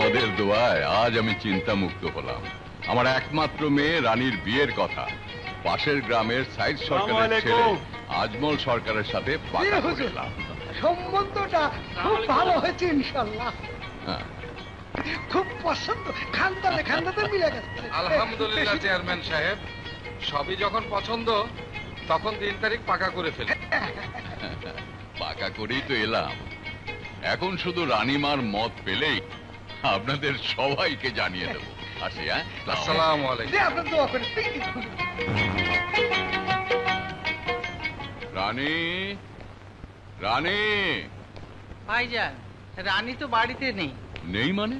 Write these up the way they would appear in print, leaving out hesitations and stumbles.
তোমাদের দোয়ায় আজ আমি চিন্তা মুক্ত হলাম। আমার একমাত্র মেয়ে রানীর বিয়ের কথা পাশের গ্রামের সাইদ সরকারের ছেলে আজমল সরকারের সাথে পাকা করলাম। সম্বন্ধটা খুব ভালো হয়েছে ইনশাআল্লাহ। খুব পছন্দ, খানদানে খানদানে মিলে গেছে। আলহামদুলিল্লাহ চেয়ারম্যান সাহেব, সবই যখন পছন্দ তখন দিন তারিখ পাকা করে ফেলে। পাকা করেই তো এলাম। এখন শুধু রানীমার মত পেলেই আপনাদের সবাইকে জানিয়ে দেবো। আসি। আসসালামু আলাইকুম। আপনার দোয়া করে। রানী, রানী। ভাইজান, রানী তো বাড়িতে নেই। নেই মানে?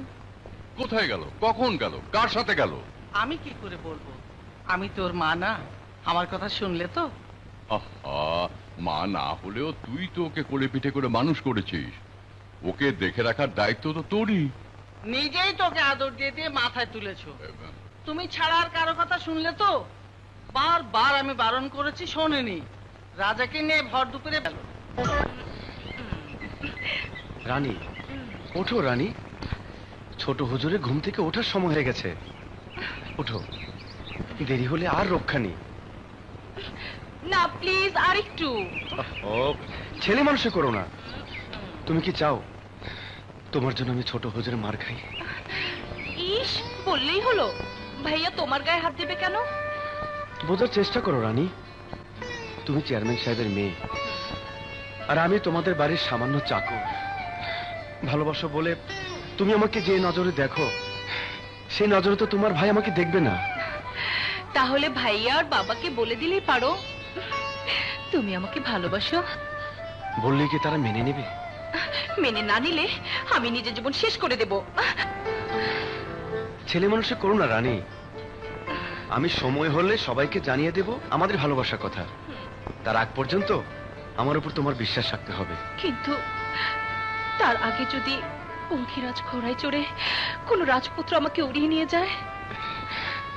কোথায় গেল? কখন গেল? কার সাথে গেল? আমি কি করে বলবো? আমি তোর মা না? আমার কথা শুনলে তো? আহা, মা না হলেও তুই তো ওকে কোলে পিঠে করে মানুষ করেছিস। ওকে দেখে রাখার দায়িত্ব তো তোরই। নিজেই তোকে আদর দিয়ে দিয়ে মাথায় তুলেছো। তুমি ছাড়া আর কারো কথা শুনলে তো? বারবার আমি বারণ করেছি, শোনেনি। রাজাকে নিয়ে ভর দুপুরে গেল। রানী, ওঠো রানী। ছোট হুজুরের ঘুম থেকে ওঠার সময় হয়ে গেছে। ওঠো, দেরি হলে আর রক্ষা নেই। না প্লিজ, আর একটু। ছেলে মানুষে করো না। তুমি কি চাও তোমার জন্য আমি ছোট হুজুরের মার খাই? ইস, বললেই হলো। ভাইয়া তোমার গায়ে হাত দেবে কেন? বোঝার চেষ্টা করো রানী। তুমি চেয়ারম্যান সাহেবের মেয়ে, আর আমি তোমাদের বাড়ির সামান্য চাকর। ভালোবাসো বলে তুমি আমাকে যে নজরে দেখো, সেই নজরে তো তোমার ভাই আমাকে দেখবে না। তাহলে ভাইয়া আর বাবাকে বলে দিলেই পারো তুমি আমাকে ভালোবাসো। বললে কি তারা মেনে নেবে? মেনে না নিলে আমি নিজের জীবন শেষ করে দেব। ছেলে মানুষে করো না রানী। আমি সময় হলে সবাইকে জানিয়ে দেব আমাদের ভালোবাসার কথা। তার আগ পর্যন্ত আমার উপর তোমার বিশ্বাস রাখতে হবে। কিন্তু তার আগে যদি পঙ্খিরাজ ঘোড়ায় চড়ে কোন রাজপুত্র আমাকে উড়িয়ে নিয়ে যায়?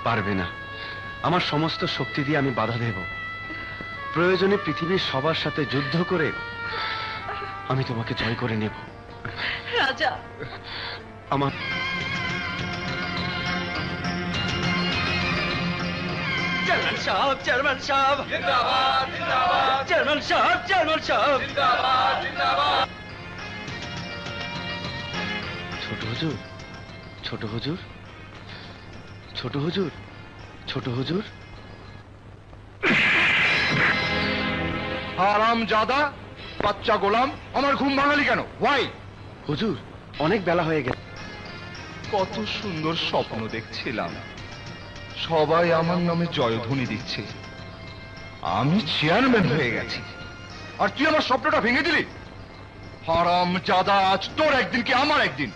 পারবে না। আমার সমস্ত শক্তি দিয়ে আমি বাধা দেব। প্রয়োজনে পৃথিবীর সবার সাথে যুদ্ধ করে আমি তোমাকে জয় করে নেব। রাজা, আমার চেয়ারম্যান সাহেব, চেয়ারম্যান সাহেব জিন্দাবাদ, জিন্দাবাদ। চেয়ারম্যান সাহেব, চেয়ারম্যান সাহেব জিন্দাবাদ, জিন্দাবাদ। ছোট হুজুর, ছোট হুজুর, ছোট হুজুর, ছোট হুজুর। হারামজাদা, বাচ্চা গোলাম, আমার ঘুম ভাঙালি কেন? ওয়াই? হুজুর, অনেক বেলা হয়ে গেছে। কত সুন্দর স্বপ্ন দেখছিলাম। সবাই আমার নামে জয়ধ্বনি দিচ্ছে। আমি চেয়ারম্যান হয়ে গেছি, আর তুই আমার স্বপ্নটা ভেঙে দিলি। হারামজাদা, আজ তোর একদিন কি আমার একদিন।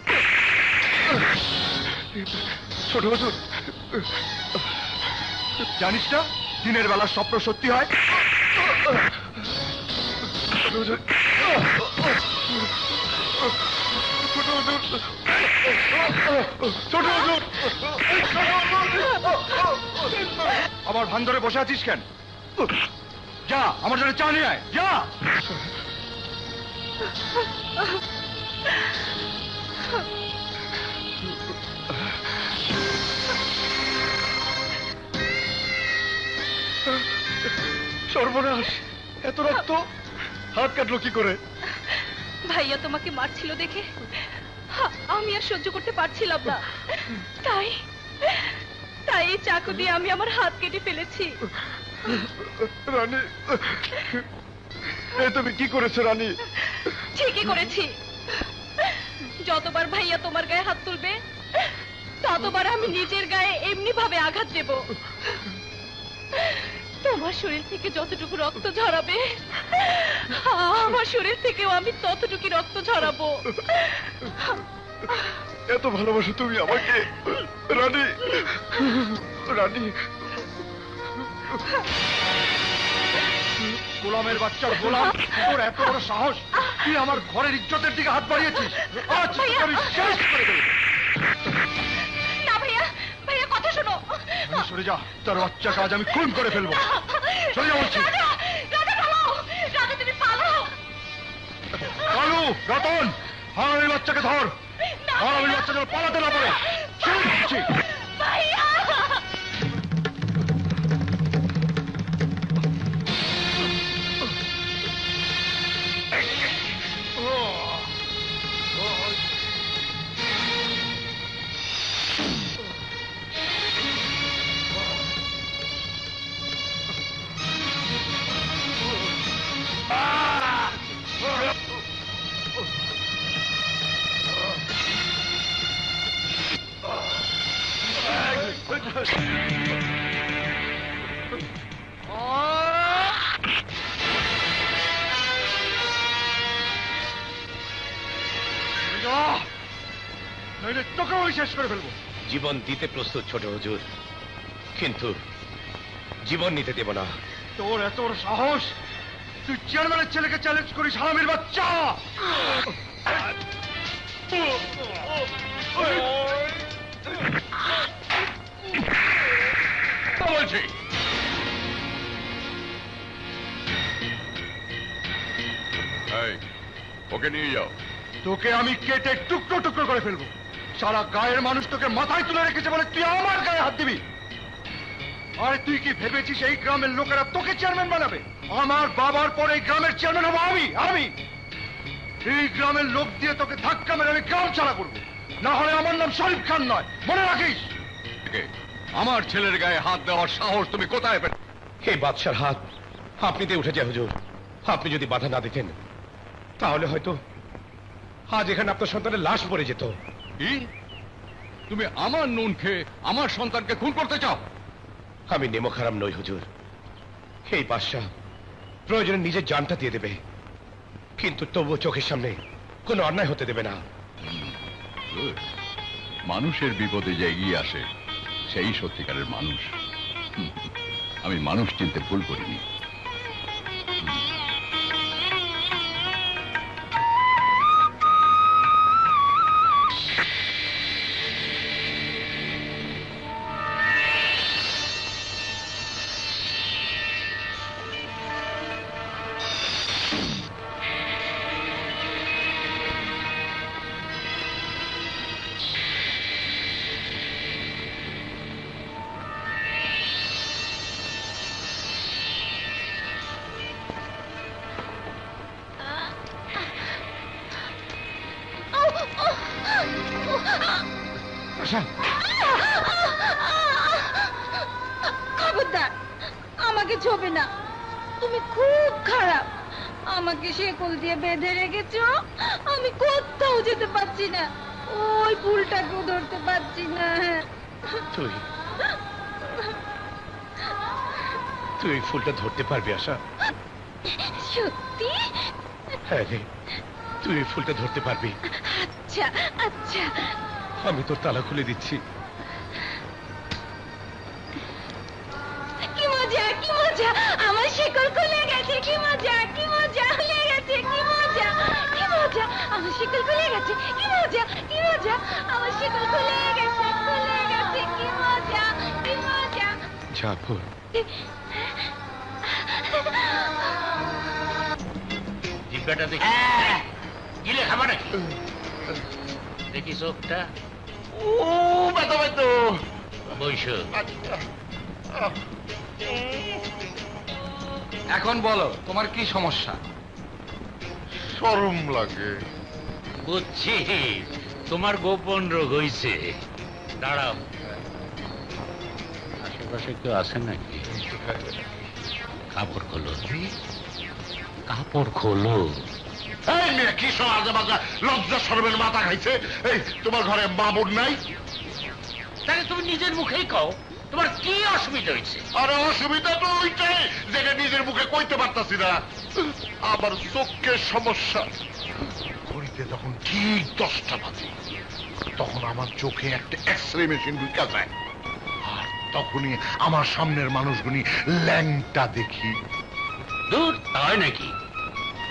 ছোট হুজুর, জানিস না দিনের বেলা স্বপ্ন সত্যি হয়? আবার ভান ধরে বসে আছিস কেন? যা আমার জন্য চা নিয়ে আয়, যা। সর্বনাশ, এত রক্ত! হাত কাটলো কি করে? ভাইয়া তোমাকে মারছিল দেখে আমি আর সহ্য করতে পারছিলাম না। তাই তাই এই চাকু দিয়ে আমি আমার হাত কেটে ফেলেছি। রানী, তুমি কি করেছো রানী? ঠিকই করেছি। যতবার ভাইয়া তোমার গায়ে হাত তুলবে ততবার আমি নিজের গায়ে এমনি ভাবে আঘাত দেব। তোমার শরীর থেকে যতটুকু রক্ত ঝরাবে আমার শরীর থেকেও আমি ততটুকু রক্ত ঝরাবো। এত ভালোবাসো তুমি আমাকে রানী? রানী, গোলামের বাচ্চার গোলাম, তোর এত বড় সাহস! তুই আমার ঘরের ইজ্জতের দিকে হাত বাড়িয়েছিস। আজ আমি শেষ করে দেব। না ভাইয়া, ভাইয়া কথা শোনো। সরে যা, তোর বাচ্চাকে আজ আমি খুন করে ফেলবো। চলে যা বলছি। রাজা, তুমি পালাও। কালু, রতন, হারামির বাচ্চাকে ধর। না হারামির বাচ্চা যেন পালাতে না পারে। ভাইয়া তোকে ওই শেষ করে ফেলবো। জীবন দিতে প্রস্তুত ছোট হুজুর, কিন্তু জীবন নিতে দেব না। তোর এত বড় সাহস, তুই চেয়ারম্যানের ছেলেকে চ্যালেঞ্জ করিস, হারামির বাচ্চা! বলছি ওকে নিয়ে যাও। তোকে আমি কেটে টুকরো টুকরো করে ফেলবো। সারা গায়ের মানুষ তোকে মাথায় তুলে রেখেছে বলে তুই আমার গায়ে হাত দিবি? আরে তুই কি ভেবেছিস এই গ্রামের লোকেরা তোকে চেয়ারম্যান বানাবে? আমার বাবার পরে এই গ্রামের চেয়ারম্যান হবো আমি। এই গ্রামের লোক দিয়ে তোকে ধাক্কা মেরে আমি গ্রাম ছাড়া করবো, না হলে আমার নাম শরীফ খান নয়, মনে রাখিস। আমার ছেলের গায়ে হাত দেওয়ার সাহস তুমি কোথায় পেলে? এই বাদশার হাত আপনিতে উঠে যায় হুজুর। আপনি যদি বাধা না দিতেন তাহলে হয়তো আজ এখানে আপনার সন্তানের লাশ পড়ে যেত। কি? তুমি আমার নুন খেয়ে আমার সন্তানকে খুন করতে চাও? আমি নেমক হারাম নই হুজুর। এই বাদশাহ প্রয়োজনে নিজের জানটা দিয়ে দেবে, কিন্তু তবুও চোখের সামনে কোনো অন্যায় হতে দেবে না। মানুষের বিপদে যে এগিয়ে আসে সেই সত্যিকারের মানুষ। আমি মানুষ চিনতে ভুল করিনি। খবরদার, আমাকে ছোবে না। তুমি খুব খারাপ। আমাকে শেকল দিয়ে বেঁধে রেখেছো, আমি কোথাও যেতে পারছি না, ওই ফুলটাকেও ধরতে পারছি না। তুই এই ফুলটা ধরতে পারবি আশা? সত্যি? হ্যাঁ রে, তুই এই ফুলটা ধরতে পারবি। আচ্ছা আচ্ছা, আমি তোর তালা খুলে দিচ্ছি। কি মজা, কি মজা, আমার শিকল খুলে গেছে। কি মজা, কি মজা, খুলে গেছে। কি মজা, কি মজা, আমার শিকল খুলে গেছে। কি মজা, কি মজা, আমার শিকল খুলে গেছে, খুলে গেছে। কি মজা, কি মজা। ঝাপুর জিব্বাটা দেখি, গিলে খাবার নাকি? দেখি চোখটা। ও বেতো বেতো বৈশ। এখন বলো তোমার কি সমস্যা? শরম লাগে। বুঝছি, তোমার গোপন রোগ হইছে। দাঁড়াও, আশেপাশে কেউ আছে নাকি? কাপড় খোলো, কাপড় খোলো। এই মেয়ে কি সব আজে বাজে লজ্জা শরমের মাথা খাইছে? এই তোমার ঘরে মামুর নাই? তাহলে তুমি নিজের মুখেই কও তোমার কি অসুবিধা হয়েছে। আরে অসুবিধা তো ওইটাই, যেটা নিজের মুখে কইতে পারতাছি না। আমার চোখের সমস্যা। ঘড়িতে যখন ঠিক 10টা বাজে তখন আমার চোখে একটা এক্সরে মেশিন ঢুকা যায়, আর তখনই আমার সামনের মানুষগুলি ল্যাংটা দেখি। দূর, তাই নাকি?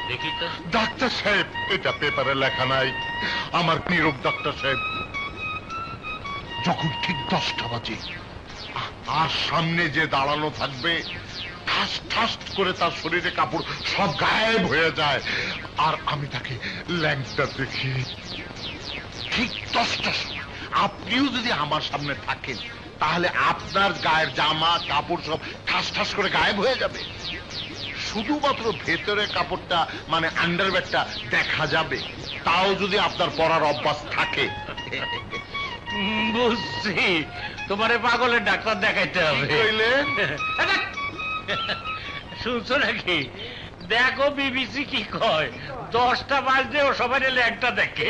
দেখি তো। ডাক্তার সাহেব, এটা পেপারে লেখা নাই। আমার নীরব ডাক্তার সাহেব, যখন ঠিক 10টা বাজে আর সামনে যে দাঁড়ানো থাকবে, ঠাস ঠাস করে তার শরীরে কাপড় সব গায়েব হয়ে যায়, আর আমি তাকে ল্যাংটা দেখি। ঠিক 10টার সময় আপনিও যদি আমার সামনে থাকেন তাহলে আপনার গায়ের জামা কাপড় সব ঠাস ঠাস করে গায়েব হয়ে যাবে, শুধুমাত্র ভেতরের কাপড়টা মানে আন্ডারওয়্যারটা দেখা যাবে, তাও যদি আপনার পরার অভ্যাস থাকে। বুঝছি, তোমারে পাগলের ডাক্তার দেখাইতে হবে। শুনছো নাকি? দেখো বিবিসি কি কয়, 10টা বাজলে ও সবাই ল্যাংটা দেখে।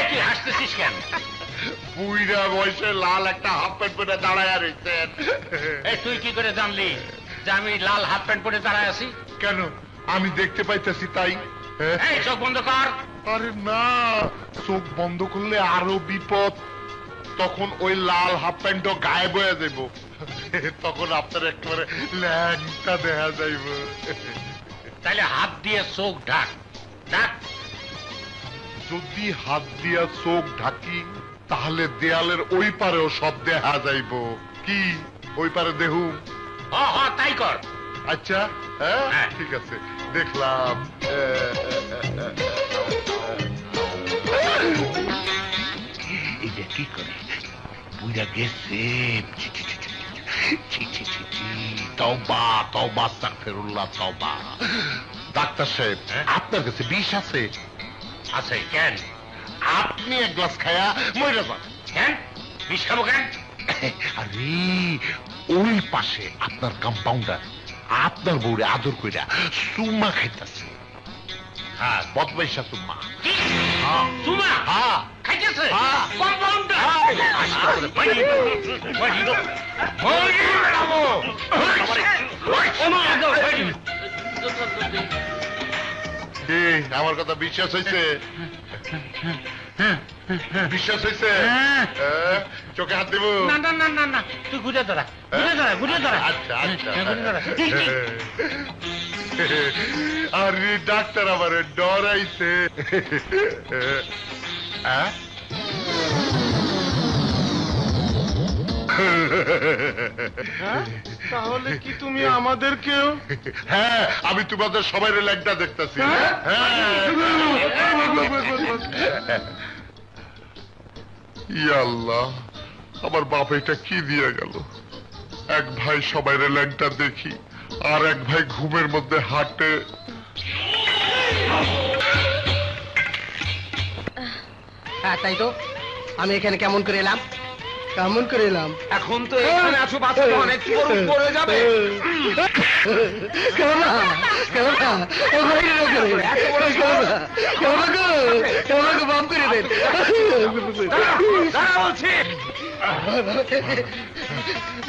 তুই হাসতেছিস কেন? বুইড়া বয়সে লাল একটা হাফ প্যান্ট পরে দাঁড়ায় রয়েছেন। তুই কি করে জানলি যে আমি লাল হাফ প্যান্ট পরে দাঁড়ায় আছি? কেন, আমি দেখতে পাইতেছি তাই। চোখ বন্ধ কর। আরে না, চোখ বন্ধ করলে আরো বিপদ, তখন ওই লাল হাফ প্যান্টও গায়েব হয়ে যাইব, তখন আপনার একেবারে ল্যাংটা দেখা যাইব। তাহলে হাত দিয়ে চোখ ঢাক, ঢাক। যদি হাত দিয়া চোখ ঢাকি তাহলে দেয়ালের ওই পারেও সব দেখা যাইব। কি ওই পারে দেহুম? তাই কর। আচ্ছা, হ্যাঁ ঠিক আছে, দেখলাম। এটা কি করে বুঝা গেছে? তওবা তওবা আস্তাগফিরুল্লাহ তওবা। ডাক্তার সাহেব, আপনার কাছে বিষ আছে? আছে। কেন? আপনি এক গ্লাস খায়া মরে যান। কেন বিষ খাবো কেন? আরে ওই পাশে আপনার কম্পাউন্ডার আপনার বউরে আদর কইরা সুমা খাইতেছে। হ্যাঁ, বদমাইশা সুমা। সুমা? হ্যাঁ খাইতেছে। আমার কথা বিশ্বাস হয়েছে? বিশ্বাস হয়েছে? চোখে হাত দেব? না না না না না, তুই ঘুরে দাঁড়া, ঘুরে দাঁড়া, ঘুরে দাঁড়া। আচ্ছা আচ্ছা। আরে ডাক্তার আমার ডরাইছে। তাহলে কি তুমি আমাদেরকেও? হ্যাঁ, আমি তোমাদের সবাই ল্যাংটা দেখতেছি। আল্লাহ, আমার বাপ এটা কি দিয়ে গেল? এক ভাই সবাই ল্যাংটা দেখি, আর এক ভাই ঘুমের মধ্যে হাঁটে। হ্যাঁ তাই তো, আমি এখানে কেমন করে এলাম? কেমন করে এলাম? এখন তো এখানে আছো, বাচ্চা অনেক পড়ে যাবে।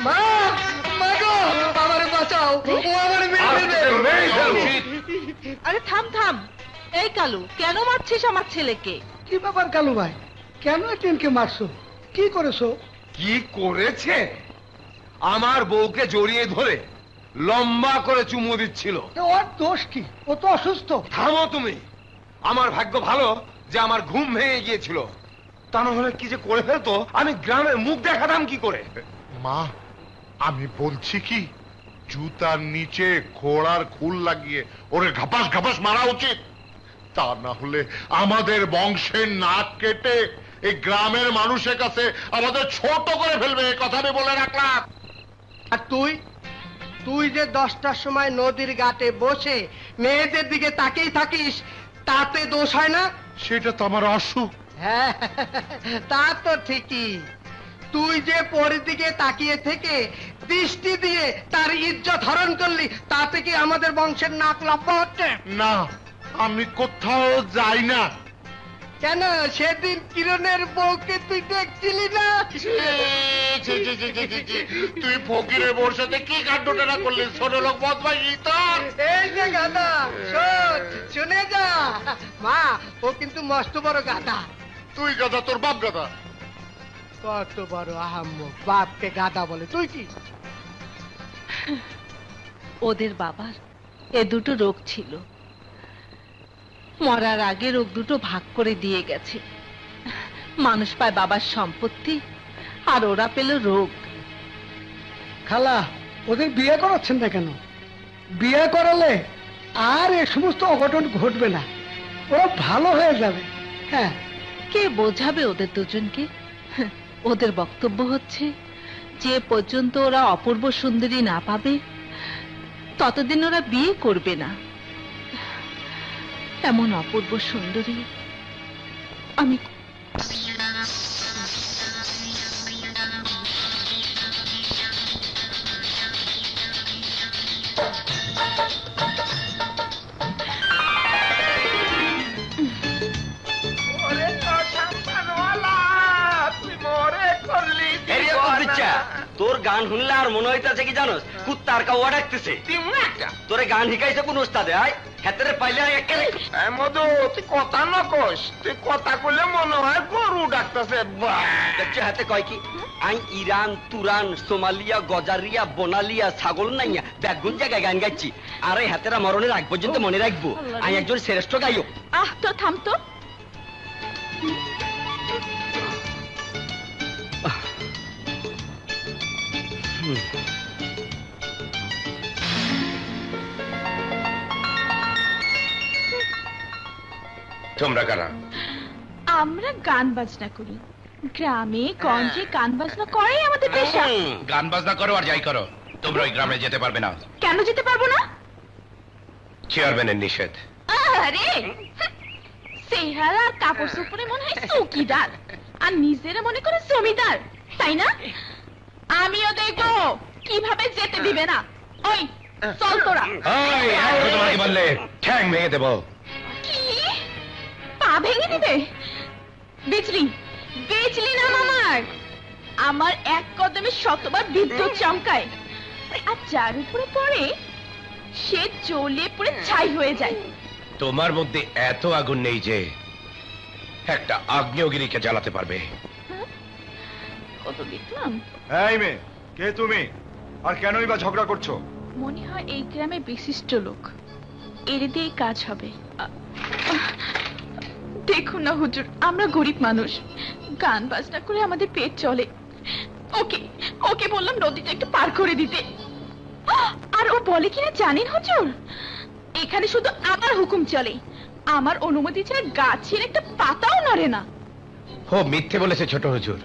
মা, মা গো, আমার বাঁচাও, ও আমার মেরে ফেলবে। আরে থাম থাম, এই কালু, কেন মারছিস আমার ছেলেকে? কি ব্যাপার কালু ভাই, কেন টেনকে মারছো? কি করেছো? কি করেছে? আমার বউকে জড়িয়ে ধরে লম্বা করে চুমু দিচ্ছিল। ওর দোষ কি? ও তো অসুস্থ। থামো তুমি। আমার ভাগ্য ভালো যে আমার ঘুম ভেঙে গিয়েছিল, তা না হলে কি যে করে ফেলতো, আমি গ্রামের মুখ দেখাতাম কি করে? মা, আমি বলছি কি, জুতার নিচে ঘোড়ার খুল লাগিয়ে ওরে ঘাপাস ঘাপাস মারা উচিত, তা না হলে আমাদের বংশের নাক কেটে এই গ্রামের মানুষের কাছে আমাদের ছোট করে ফেলবে, কথা আমি বলে রাখলাম। আর তুই, তুই যে 10টার সময় নদীর ঘাটে বসে মেয়েদের দিকে তাকিয়ে থাকিস, তাতে দোষ হয় না? সেটা তো আমার অসুখ। হ্যাঁ, তা তো ঠিকই। তুই যে পরের দিকে তাকিয়ে থেকে দৃষ্টি দিয়ে তার ইজ্জত হরণ করলি, তাতে কি আমাদের বংশের নাক লম্বা হচ্ছে? না, আমি কোথাও যাই না। কেন, সেদিন কিরণের বউকে তুই দেখছিলি না? তুই ফকিরের বউর সাথে কি কাণ্ডটা করলি? ছোট লোক বদমাইশি তোর। এই যে গাধা, শোন, শুনে যা। মা, ও কিন্তু মস্ত বড় গাধা। তুই গাধা, তোর বাপ গাধা। কত বড় আহাম্মক, বাপকে গাধা বলে, তুই কি? ওদের বাবার এ দুটো রোগ ছিল, মরার আগে রোগ দুটো ভাগ করে দিয়ে গেছে। মানুষ পায় বাবার সম্পত্তি, আর ওরা পেল রোগ। খালা, ওদের বিয়ে করাচ্ছেন না কেন? বিয়ে করালে আর এ সমস্ত অঘটন ঘটবে না, ওরা ভালো হয়ে যাবে। হ্যাঁ, কে বোঝাবে ওদের দুজনকে? ওদের বক্তব্য হচ্ছে, যে পর্যন্ত ওরা অপূর্ব সুন্দরী না পাবে ততদিন ওরা বিয়ে করবে না। এমন অপূর্ব সুন্দরী আমি তোর গান শুনলে আর মনে হইতেছে কি জানোস, কুত্তার কাউয়া ডাকতেছে। তোরে গান শিখাইছে কোন ওস্তাদে? আয় হাতের পাইলে মধু, তুই কথা না কস, তুই কথা কইলে মনে হয় গরু ডাকতেছে। দেখছো হাতে কয় কি? I Iran, Turan, Somalia, Gazaria, বনালিয়া, ছাগল নাইয়া বেগুন জায়গায় গান গাইছি। আর এই হাতেরা মরণের আগ পর্যন্ত মনে রাখবো আমি একজন শ্রেষ্ঠ গায়ক। তো থাম তো। তোমরা কারা? আমরা গান বাজনা করি, গ্রামে গঞ্জে গান বাজনা করাই আমাদের পেশা। গান বাজনা করো আর যাই করো, তোমরা ওই গ্রামে যেতে পারবে না। কেন যেতে পারবো না? চেয়ারম্যানের নিষেধ। আরে চেহারা কাপড় চোপড়ে মনে হয় চৌকিদার, আর নিজেরা মনে করে জমিদার, তাই না? আমিও দেখবো কিভাবে যেতে দিবে না। ওই চল তোরা। তোমাকে বললে ঠ্যাং ভেঙে দেবো। কি পা ভেঙে দিবে? বেচলি বেচলি না মামার? আমার এক কদমে শতবার বিদ্যুৎ চমকায়, আর যার উপরে পড়ে সে জ্বলে পুড়ে ছাই হয়ে যায়। তোমার মধ্যে এত আগুন নেই যে একটা আগ্নেয়গিরিকে জ্বালাতে পারবে। কত দেখলাম। এই মেয়ে, কে তুমি? আর কেনই বা ঝগড়া করছো? মনে হয় এই গ্রামে বিশিষ্ট লোক, এর দিয়ে কাজ হবে। দেখুন না হুজুর, আমরা গরিব মানুষ, গান বাজনা করে আমাদের পেট চলে। ওকে ওকে বললাম নদীটা একটু পার করে দিতে, আর ও বলে কিনা জানেন হুজুর, এখানে শুধু আমার হুকুম চলে, আমার অনুমতি ছাড়া গাছের একটা পাতাও নড়ে না। ও মিথ্যে বলেছে ছোট হুজুর,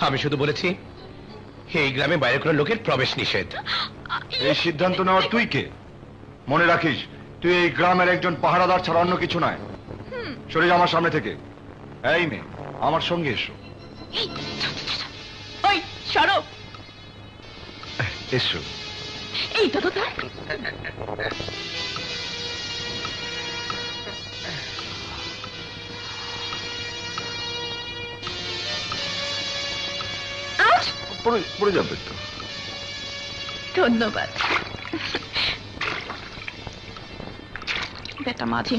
আমি শুধু বলেছি এই গ্রামে বাইরে কোনো লোকের প্রবেশ নিষেধ। এই সিদ্ধান্ত নেওয়ার তুই কে? মনে রাখিস, তুই এই গ্রামের একজন পাহারাদার ছাড়া অন্য কিছু নয়। সরে যা আমার সামনে থেকে। এই মেয়ে, আমার সঙ্গে এসো। ওই সরো। এসো। এই তো তো পড়ে যাবে তো। ধন্যবাদ বেটা মাঝি।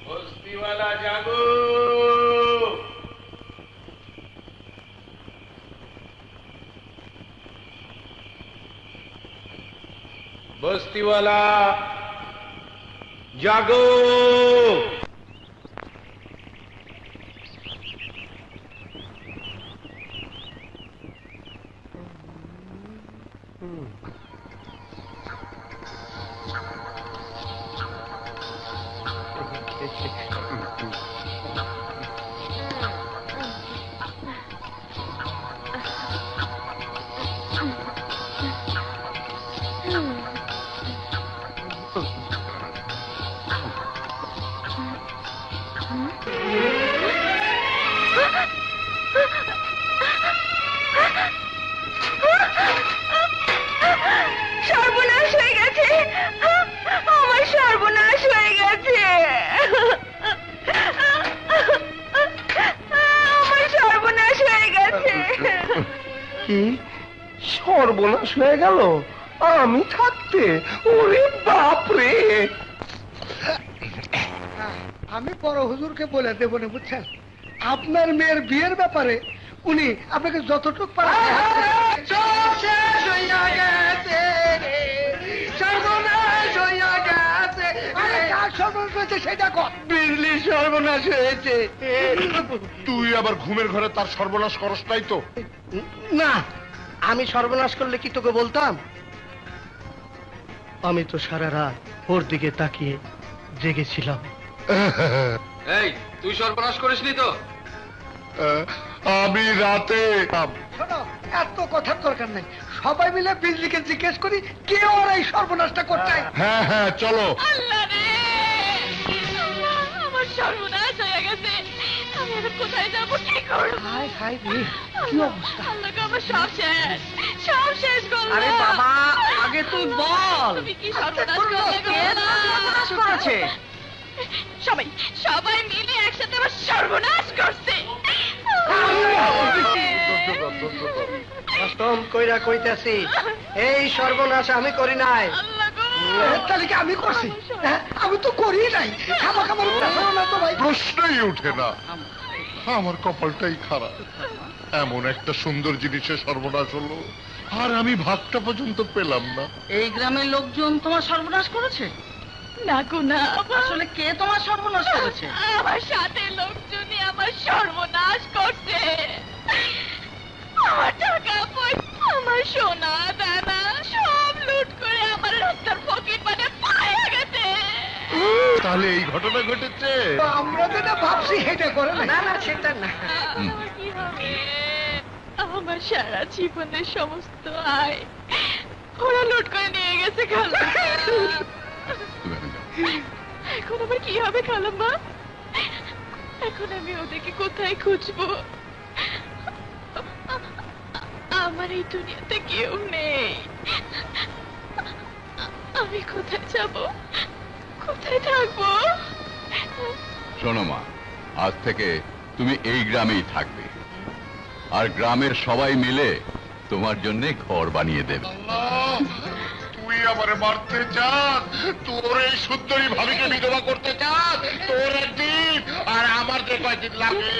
বস্তিওয়ালা জাগো, বস্তিওয়ালা জাগো। সর্বনাশ হয়ে গেছে, আমার সর্বনাশ হয়ে গেছে, আমার সর্বনাশ হয়ে গেছে। কি সর্বনাশ হয়ে গেল আমি থাকতে? ওরে বাপরে! আমি বড় হুজুরকে বলে দেবো না, বুঝছেন? আপনার মেয়ের বিয়ের ব্যাপারে উনি আপনাকে যতটুকু পারে সব শেষ হইয়া গেছে, সর্বনাশ হইয়া গেছে। আরে কার সর্বনাশ হয়েছে সেটা কর। বিজলি সর্বনাশ হয়েছে। তুই আবার ঘুমের ঘরে তার সর্বনাশ করস নাই তো? না, আমি সর্বনাশ করলে কি তোকে বলতাম? আমি তো সারা রাত ওর দিকে তাকিয়ে জেগেছিলাম। এই তুই সর্বনাশ করিসনি তো? আমি রাতে শোনো, এত কথার দরকার নাই। সবাই মিলে বিজলিকে জিজ্ঞেস করি কে ওর এই সর্বনাশটা করছে। হ্যাঁ হ্যাঁ চলো। আল্লাহ রে, আমার সর্বনাশ হয়ে গেছে। আমি এখন কোথায় যাবো, কি করবো? হায় হায় রে, কি অবস্থা! আল্লাহ গো, আমার সব শেষ, সব শেষ করলো। আরে বাবা, আগে তুই বল তুমি কি সর্বনাশ করলে গো? কে সর্বনাশ করেছে? সবাই সবাই মিলে একসাথে আমার সর্বনাশ করছে। কসম কইরা কইতাছি, এই সর্বনাশ আমি করি নাই। আল্লাহ গো, তাহলে কি আমি করছি? হ্যাঁ, আমি তো করি নাই। খামাখা আমার উঠানো না তো ভাই। প্রশ্নই উঠে না। আমার কপালটাই খারাপ, এমন একটা সুন্দর জিনিসের সর্বনাশ হলো আর আমি ভাগটা পর্যন্ত পেলাম না। এই গ্রামের লোকজন তোমার সর্বনাশ করেছে? না গো না, আসলে কে তোমার সর্বনাশ করেছে? আমার সাথে লোকজনই আমার সর্বনাশ করছে। আমার টাকা পয়সা, আমার সোনা দানা সব লুট করে আমার রাস্তার পকেট মানে পায়ে গেছে। তাহলে এই ঘটনা ঘটেছে? আমরা যেটা ভাবছি সেটা করে না। না না, সেটা না। আমার কি হবে? আমার সারা জীবনের সমস্ত আয় ওরা লুট করে নিয়ে গেছে খালা। এখন আবার কি হবে খালাম্মা? এখন আমি ওদেরকে কোথায় খুঁজবো? আমার এই দুনিয়াতে কেউ নেই। আমি কোথায় যাব, কোথায় থাকবো? শোনো মা, আজ থেকে তুমি এই গ্রামেই থাকবে, আর গ্রামের সবাই মিলে তোমার জন্য ঘর বানিয়ে দেবে। আল্লাহ, তুই আমারে মারতে চাস? তোর এই সুন্দরী ভাবিকে বিধবা করতে চাস? তোর একদিন আর আমার যে কয়দিন লাগে।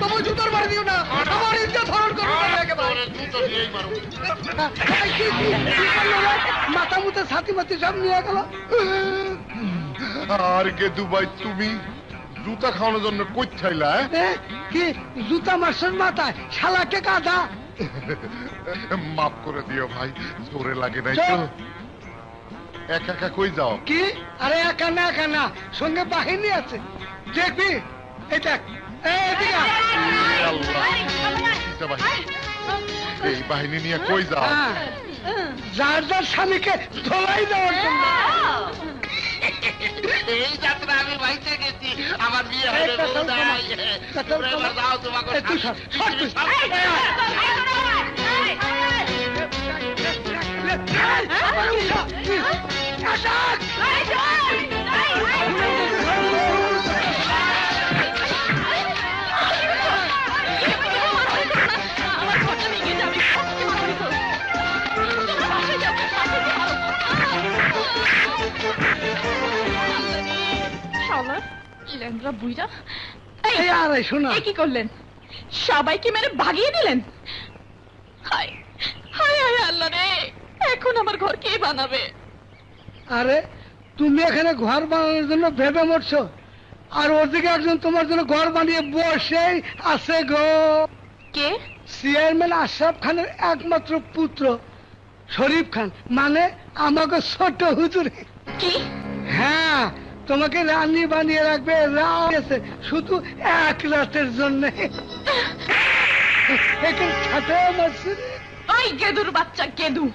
তবু জুতোর মারি দিও না, আমার ইজ্জত হরণ করো না একেবারে। জুতো দিয়েই মারো। মাথা মুতে ছাতি মাতি সব নিয়ে গেল। আর গে দুবাই, তুমি জুতা খাওয়ানোর জন্য কই চাইলা? কি জুতা মারছেন মাথায়? শালাকে কাঁদা। মাফ করে দিও ভাই, জোরে লাগে নাই তো। একা একা কই যাও? কি? আরে একা না, একা না, সঙ্গে বাহিনী আছে। দেখবি এটা এদিকে আয়। এ আল্লাহ, কিসে বাহিনী? এই বাহিনী নিয়ে কই যাও? হ্যাঁ, যার যার স্বামীকে ধোলাই দেওয়ার জন্য। এই যাত্রা আমি বাইচে গেছি, আমার বিয়ে এই পেছল কমা, পেছল কমা। এই তুই সর, সর তুই। ট্যাংরা বুইরা। এই আরে শোনা, কি করলেন? সবাইকে মেরে ভাগিয়ে দিলেন? হায় হায় হায় আল্লাহ রে, এখন আমার ঘর কে বানাবে? আরে তুমি এখানে ঘর বানানোর জন্য ভেবে মরছো, আর ওদিকে একজন তোমার জন্য ঘর বানিয়ে বসেই আছে গো। কে? চেয়ারম্যান আশরাফ খানের একমাত্র পুত্র শরীফ খান, মানে আমাকে ছোট হুজুর। কি? হ্যাঁ, তোমাকে রানী বানিয়ে রাখবে, রাখছে শুধু এক রাতের জন্য। ওই গেদুর বাচ্চা গেদু,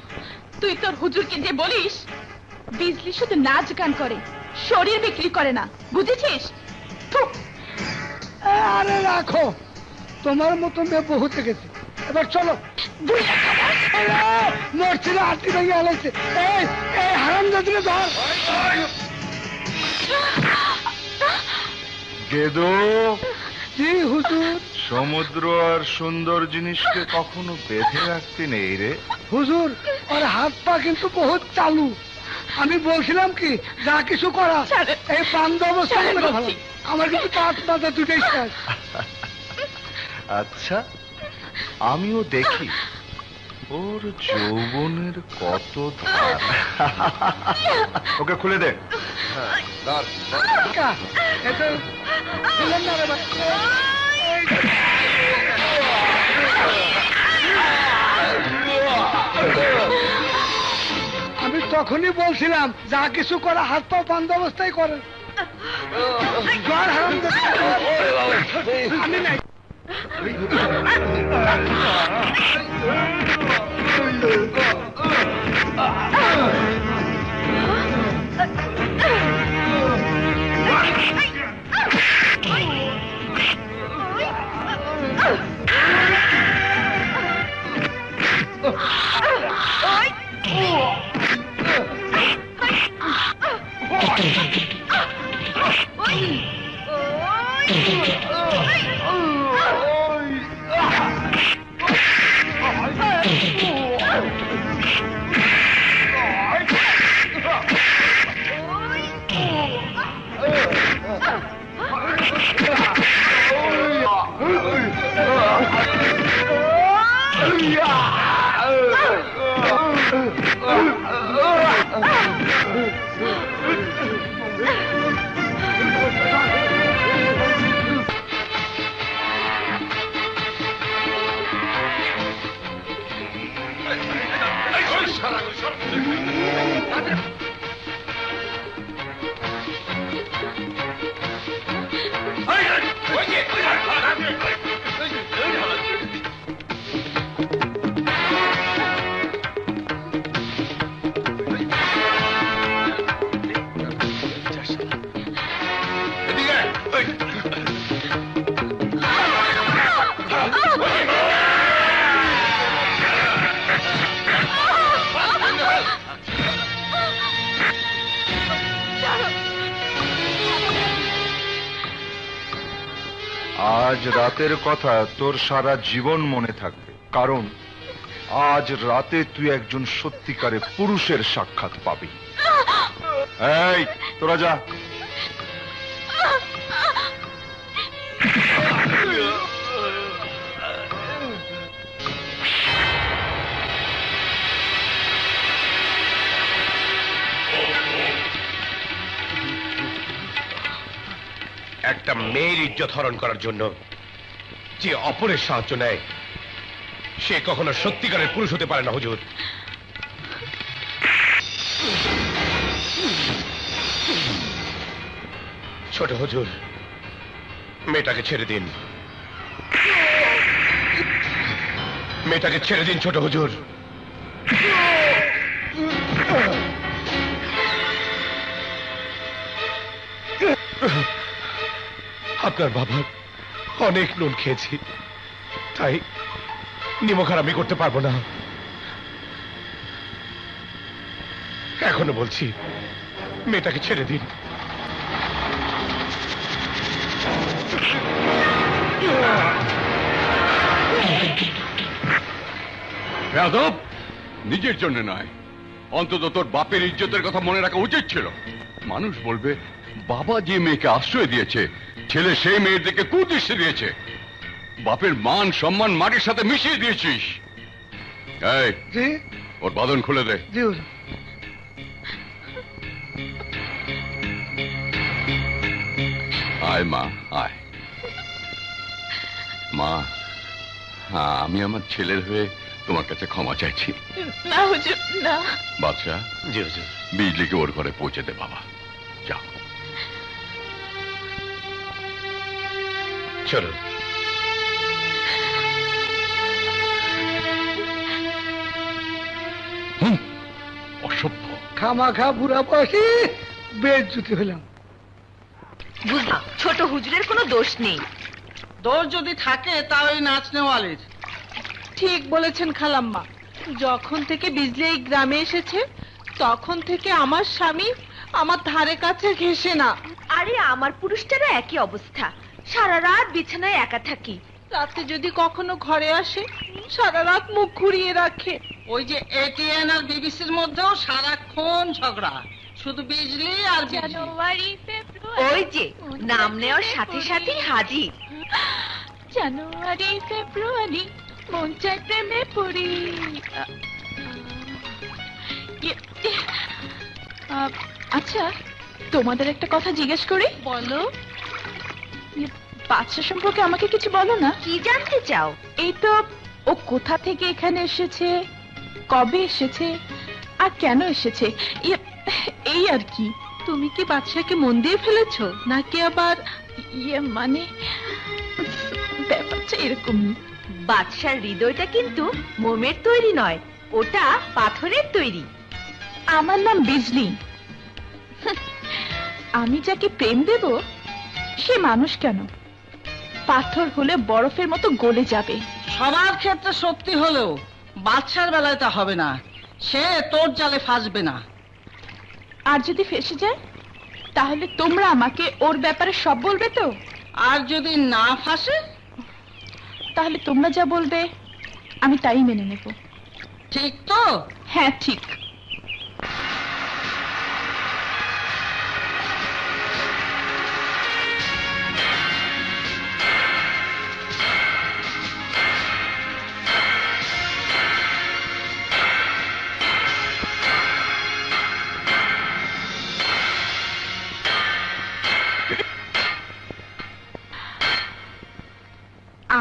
তুই তোর হুজুরকে যে বলিস বিজলি শুধু নাচ গান করে, শরীর বিক্রি করে না, বুঝেছিস? আরে রাখো, তোমার মতো মেয়ে বহুত গেছে, এবার চলো। মরছিল আটি ভেঙে আলাইছে। এই হারাম জাতিকে ধর। গেদো, জি হুজুর। সমুদ্র আর সুন্দর জিনিসকে কখনো বেঁধে রাখতে নেই রে। হুজুর, ওর হাত পা কিন্তু বহুত চালু। আমি বলছিলাম কি, যা কিছু করা এই বান্ধব অবস্থায় মেরে ভালো। আমার কিন্তু পাঁচ মাথা দুটাই শেষ। আচ্ছা, আমিও দেখি ওর যৌবনের কত ধার। ওকে খুলে দে। আমি তখনই বলছিলাম যা কিছু করা হাত পা বান্ধ অবস্থায় করেন। আমি নাই। আজ রাতের কথা তোর সারা জীবন মনে থাকবে, কারণ আজ রাতে তুই একজন সত্যিকারের পুরুষের সাক্ষাৎ পাবি। এই তোরা যা। একটা মেয়ের ইজ্জত হরণ করার জন্য যে অপরের সাহায্য নেয় সে কখনো সত্যিকারের পুরুষ হতে পারে না হুজুর। ছোট হুজুর, মেয়েটাকে ছেড়ে দিন, মেয়েটাকে ছেড়ে দিন ছোট হুজুর। আপনার বাবার অনেক নুন খেয়েছি, তাই নিমখার আমি করতে পারবো না। এখনো বলছি, মেয়েটাকে ছেড়ে দিন। বেয়াদব, নিজের জন্য নয়, অন্তত তোর বাপের ইজ্জতের কথা মনে রাখা উচিত ছিল। মানুষ বলবে বাবা যে মেয়েকে আশ্রয় দিয়েছে, ছেলে সেই মেয়ের দিকে কুদৃষ্টি দিয়েছে। বাপের মান সম্মান মাটির সাথে মিশিয়ে দিয়েছিস। এই, জি ওর বাঁধন খুলে দে। জি হুজুর। আয় মা, আয়। মা, আমি আমার ছেলের হয়ে তোমার কাছে ক্ষমা চাইছি। না হুজুর, না। বাদশা, জি হুজুর। বিজলিকে ওর ঘরে পৌঁছে দে বাবা। যাও। চলো। অসভ্য। খামাখা বুড়া বয়সে বেজ্জুতি হলাম। বুঝলাম ছোট হুজুরের কোনো দোষ নেই। দোষ যদি থাকে তা ওই নাচনেওয়ালির। ঠিক বলেছেন খালাম্মা। যখন থেকে বিজলি এই গ্রামে এসেছে তখন থেকে আমার স্বামী আমার ধারে কাছে ঘেঁষে না। আরে আমার পুরুষটারও একই অবস্থা, সারা রাত বিছানায় একা থাকি। রাতে যদি কখনো ঘরে আসে সারা রাত মুখ ঘুরিয়ে রাখে। ওই যে এটিএন আর বিবিসির মধ্যেও সারাক্ষণ ঝগড়া, শুধু বিজলি আর বিজলি। জানুয়ারি ফেব্রুয়ারি, ওই যে নাম নেওয়ার সাথে সাথে হাজির। জানুয়ারি ফেব্রুয়ারি মন চাই প্রেমে পড়ি। আচ্ছা তোমাদের একটা কথা জিজ্ঞেস করি। বলো। বাচ্চা সম্পর্কে আমাকে কিছু বলো না। কি জানতে চাও? এই তো ও কোথা থেকে এখানে এসেছে, কবে এসেছে, আর কেন এসেছে, এই আর কি। তুমি কি বাচ্চাকে মন দিয়ে ফেলেছো নাকি আবার মানে ব্যাপারটা এরকমই। বাদশার হৃদয়টা কিন্তু মোমের তৈরি নয়, ওটা পাথরের তৈরি। আমার নাম বিজলি। আমি যাকে প্রেম দেব সে মানুষ কেন, পাথর হলে বরফের মতো গলে যাবে। সবার ক্ষেত্রে সত্যি হলেও বাচ্চার বেলায় তা হবে না, সে তোর জালে ফাঁসবে না। আর যদি ফেসে যায় তাহলে তোমরা আমাকে ওর ব্যাপারে সব বলবে তো? আর যদি না ফাঁসে তাহলে তোমরা যা বলবে আমি তাই মেনে নেব। ঠিক তো? হ্যাঁ ঠিক।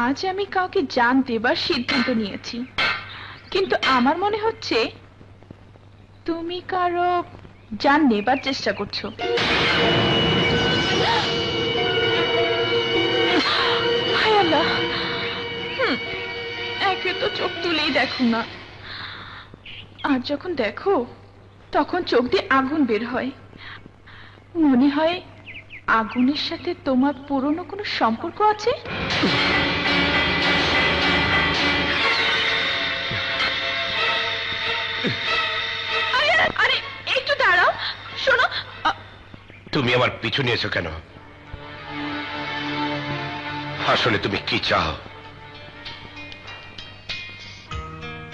আজ আমি কাউকে জান দেবার সিদ্ধান্ত নিয়েছি, কিন্তু আমার মনে হচ্ছে তুমি কারো জান নেবার চেষ্টা করছো। হায় আল্লাহ, একে তো চোখ তুলেই দেখো না, আর যখন দেখো তখন চোখ দিয়ে আগুন বের হয়। মনে হয় আগুনের সাথে তোমার পুরনো কোনো সম্পর্ক আছে। আরে একটু দাঁড়াও, শোনো। তুমি আমার পিছু নিয়েছো কেন? আসলে তুমি কি চাও?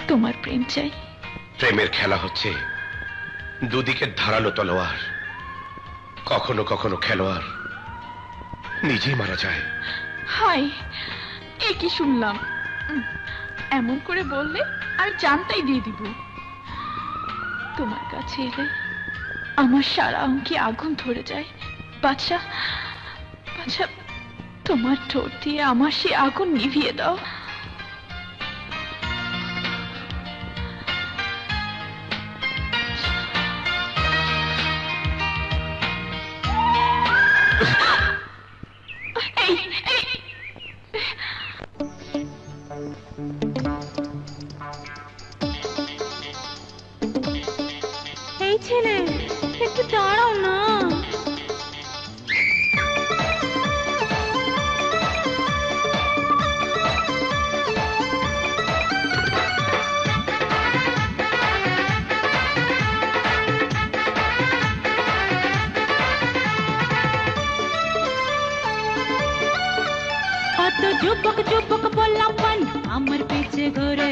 তোমার প্রেম চাই। প্রেমের খেলা হচ্ছে দুদিকে ধারালো তলোয়ার, কখনো কখনো খেলোয়াড় নিজেই মারা যায়। হাই, এ কি শুনলাম? এমন করে বললে আর জানতাই দিয়ে দিব। তোমার কাছে এলে আমার সারা অঙ্কে আগুন ধরে যায়। বাচ্চা বাচ্চা, তোমার ঠোঁট দিয়ে আমার সে আগুন নিভিয়ে দাও। এই ছেলে, একটু দাঁড়াও না। কত যুবক যুবক বললাম পান আমার পিছে ঘুরে,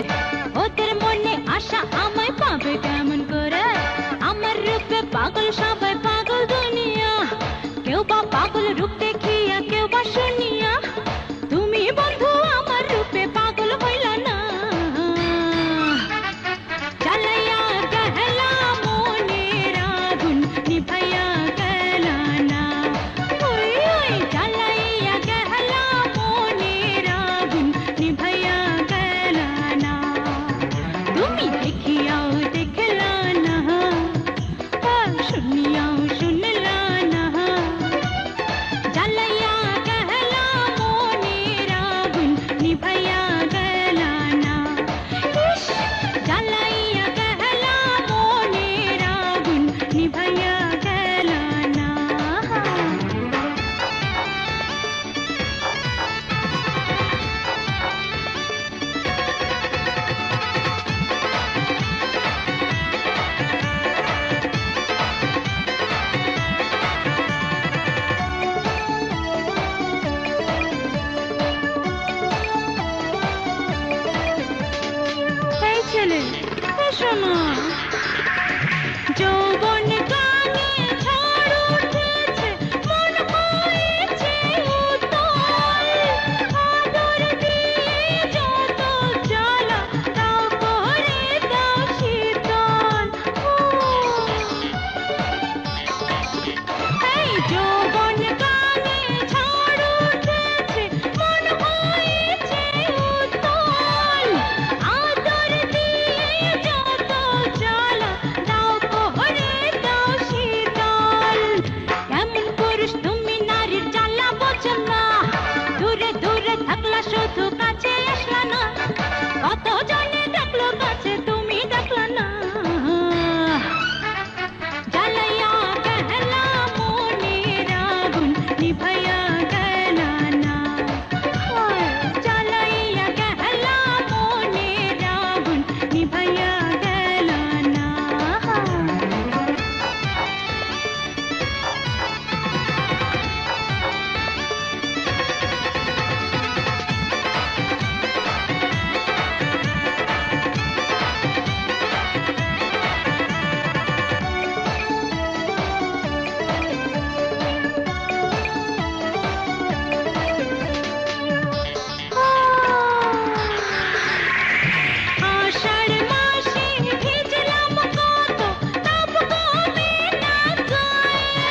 ওদের মনে আশা আমায় পাবে কেমন করে। আমার রূপে পাগল সবাই, পাগল দুনিয়া, কেউ ছেলে এসো না যৌবন গানে ঝড় উঠেছে মন হয়েছে উতল আদর দিয়ে যত জ্বালা তাও করে দাও শীতল এই যৌবন গানে ঝড় উঠেছে মন হয়েছে উতল আদর দিয়ে যত জ্বালা দাও করে দাও শীতল কেমন পুরুষ তুমি নারীর জ্বালা বোঝো না দূরে দূরে থাকলা শুধু কাছে আসলা না কত জনে দেখলো কাছে তুমি দেখলা না জ্বালাইয়া গেলা মনের আগুন নিভাইয়া গেলা না জ্বালাইয়া গেলা মনের আগুন নিভাইয়া গেলা না আষাঢ় মাসে ভিজলাম কত তাপ কমে না গায়ে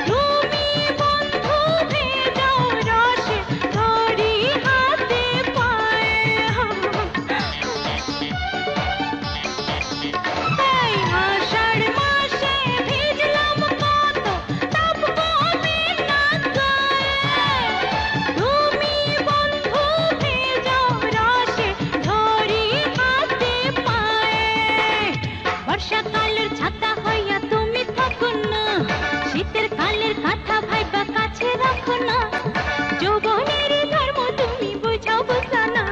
তুমি বন্ধু ভেজাও রসে ধরি হাতে পায়ে এই আষাঢ় মাসে ভিজলাম কত তাপ কমে না গায়ে তুমি বন্ধু ভেজাও রসে ধরি হাতে পায়ে বর্ষাকালের ছাতা হইয়া তুমি থাকো না শীতের কালের কথা ভাইবা কাছে রাখো না যৌবনের ধর্ম তুমি বুঝাও বুঝা না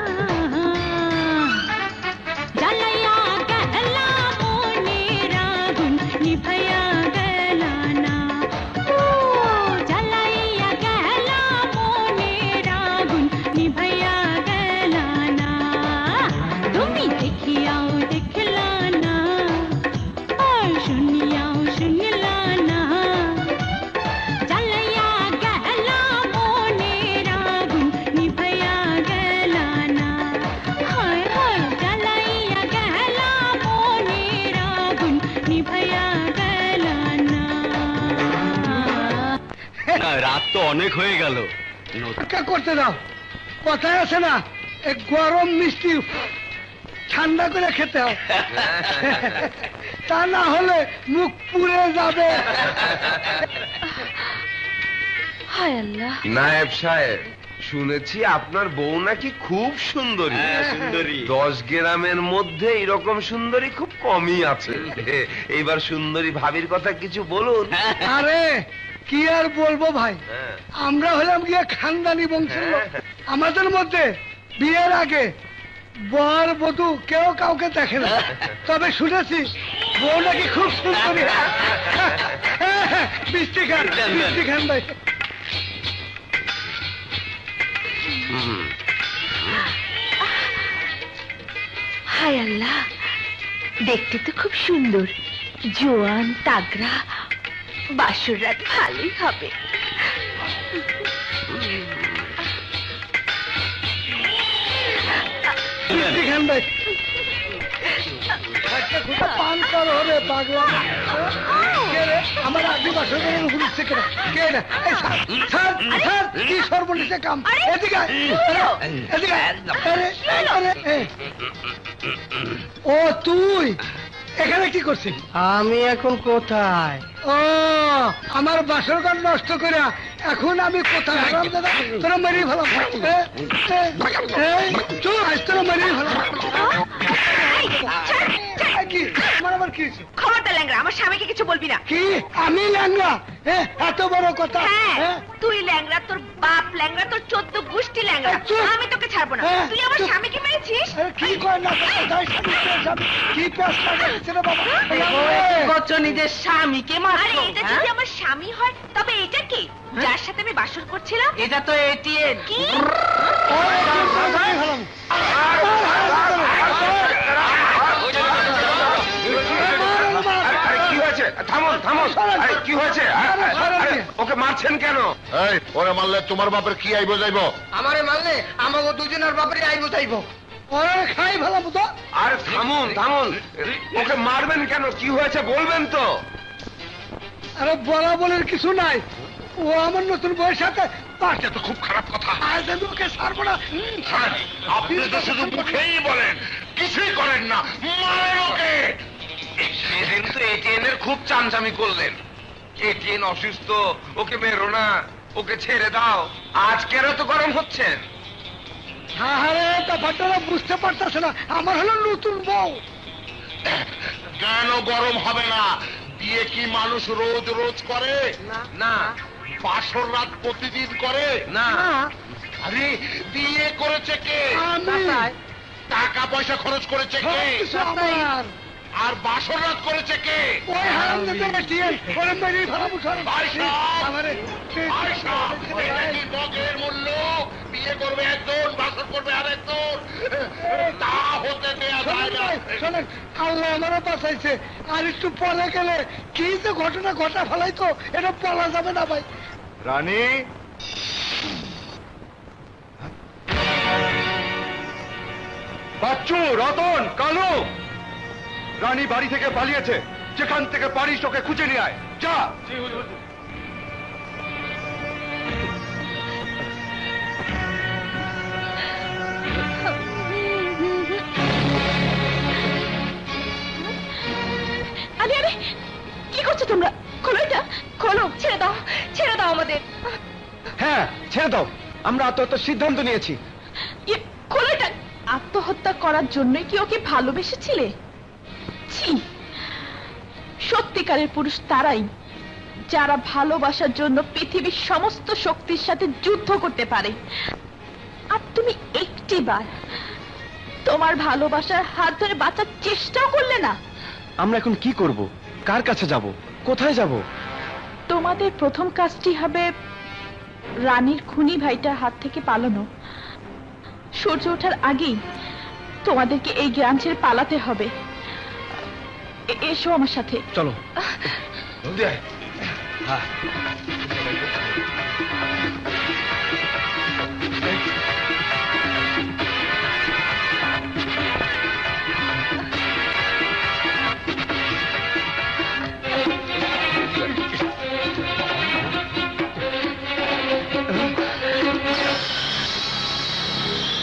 জ্বালাইয়া গেলা মনের আগুন নিভাইয়া গেলা না ও জ্বালাইয়া গেলা মনের আগুন নিভাইয়া গেলা না তুমি দেখিয়াও দেখলা না আর শুনিয়াও শুনলা না জ্বালাইয়া গেলা মনের আগুন নিভাইয়া গেলা না হায় হায় জ্বালাইয়া গেলা মনের আগুন নিভাইয়া গেলা না রাত তো অনেক হয়ে গেল অপেক্ষা করতে দাও কথায় আছে না এক গরম মিষ্টি ঠান্ডা করে খেতে হয় তা না হলে মুখ পুড়ে যাবে হায় আল্লাহ নায়েব সাহেব শুনেছি আপনার বউ নাকি খুব সুন্দরী সুন্দরী 10 গ্রামের মধ্যে এরকম সুন্দরী খুব কমই আছে এইবার সুন্দরী ভাবির কথা কিছু বলুন আরে কি আর বলবো ভাই হ্যাঁ। আমরা হলাম গিয়ে খানদানি বংশের লোক আমাদের মধ্যে বিয়ের আগে বর বধূ কেউ কাউকে দেখে না তবে শুনেছি বউ নাকি খুব সুন্দরী মিষ্টি খান ভাই হায় আল্লাহ দেখতে তো খুব সুন্দর জোয়ান তাগড়া বাসর রাত ভালোই হবে মিষ্টি খান ভাই একটা খুঁটা পান কর হবে পাগলা কে রে? আমার আদিবাসী ঘুরছে কেন কে না স্যার কি সর্বনিশে কাম এদিকে আয়, এদিকে আয়। আরে, আরে, ও তুই এখানে কি করছিস? আমি এখন কোথায়? ও আমার বাসর ঘর নষ্ট করে এখন আমি কোথায় হারাম দাদা তোরা মেরিয়ে ফেলাম চল আজ তোরা মেরিয়ে ফেলাম কি আমার আবার কি হয়েছে? খবরদার ল্যাংড়া আমার স্বামীকে কিছু বলবি না কি আমি ল্যাংড়া এত বড় কথা হ্যাঁ তুই ল্যাংড়া তোর বাপ ল্যাংড়া তোর 14 গোষ্ঠী ল্যাংড়া আমি তোকে ছাড়বো না তুই আমার স্বামীকে মেরেছিস কি কর না কি প্যাস লাগাচ্ছে রে বাবা করছো নিজের স্বামীকে আরে এটা যদি আমার স্বামী হয় তবে এটা কি যার সাথে আমি বাসর করছিলাম এটা তো এটিএম কি কি হয়েছে ওকে মারছেন কেন? এই ওরে মারলে তোমার বাপের কি আইব যাইব? আমারে মারলে আমাকে দুজনের বাপরে আইব তাইব। ওরে খাই ভালো তো। আরে থামুন থামুন, ওকে মারবেন কেন? কি হয়েছে বলবেন তো? আরে বলা বলার কিছু নাই, ও আমার নতুন বউয়ের সাথে এটা তো খুব খারাপ কথা। আজ আমি ওকে ছাড়বো না। আপনি তো শুধু মুখেই বলেন, কিছুই করেন না। মারেন ওকে। সেদিন তো এটিএনের খুব চামচামি করলেন, এটিএন অসুস্থ, ওকে মেরো না, ওকে ছেড়ে দাও। আজ কেন তো গরম হচ্ছেন? আরে ব্যাপারটা বুঝতে পারতেছে না, আমার হলো নতুন বউ। কেন গরম হবে না? বিয়ে কি মানুষ রোজ রোজ করে? না। বাসর রাত প্রতিদিন করে? না। আরে বিয়ে করেছে কে? আমি। টাকা পয়সা খরচ করেছে কে? সবকিছু আমার। আর বাসর রাত করেছে কে? ওই হারামজাদা এটিএন, ওরে মেরেই ফেলাবো সব। ভাই সাহেব, আমারে ভাই সাহেব, এটা কি মগের মূল্য? বিয়ে করবে একজন, বাসর করবে আরেকজন, তা হতে দেয়া যায় না। শোনেন, আল্লাহ আমারে বাঁচাইছে, আর একটু পরে গেলে কি যে ঘটনা ঘটা ফেলাইতো, এটা বলা যাবে না ভাই। রানী, বাচ্চু, রতন, কালু, রানী বাড়ি থেকে পালিয়েছে। যেখান থেকে পারিস ওকে খুঁজে নিয়ে আয়, যা। আরে আরে কি করছো তোমরা? খোলো এটা, খোলো, ছেড়ে দাও, ছেড়ে দাও আমাদের। হ্যাঁ, ছেড়ে দাও, আমরা আত্মহত্যার সিদ্ধান্ত নিয়েছি। খোলো এটা। আত্মহত্যা করার জন্যই কি ওকে ভালোবেসেছিলে? ছি, সত্যিকারের পুরুষ তারাই যারা ভালোবাসার জন্য পৃথিবীর সমস্ত শক্তির সাথে যুদ্ধ করতে পারে। আর তুমি একটিবার তোমার ভালোবাসার হাত ধরে বাঁচার চেষ্টাও করলে না। আমরা এখন কি করব? কার কাছে যাব? কোথায় যাব? তোমাদের প্রথম কাজটি হবে রানীর খুনি ভাইটার হাত থেকে পালানো। সূর্য ওঠার আগেই তোমাদেরকে এই গ্রাম ছেড়ে পালাতে হবে। এসো আমার সাথে। চলো।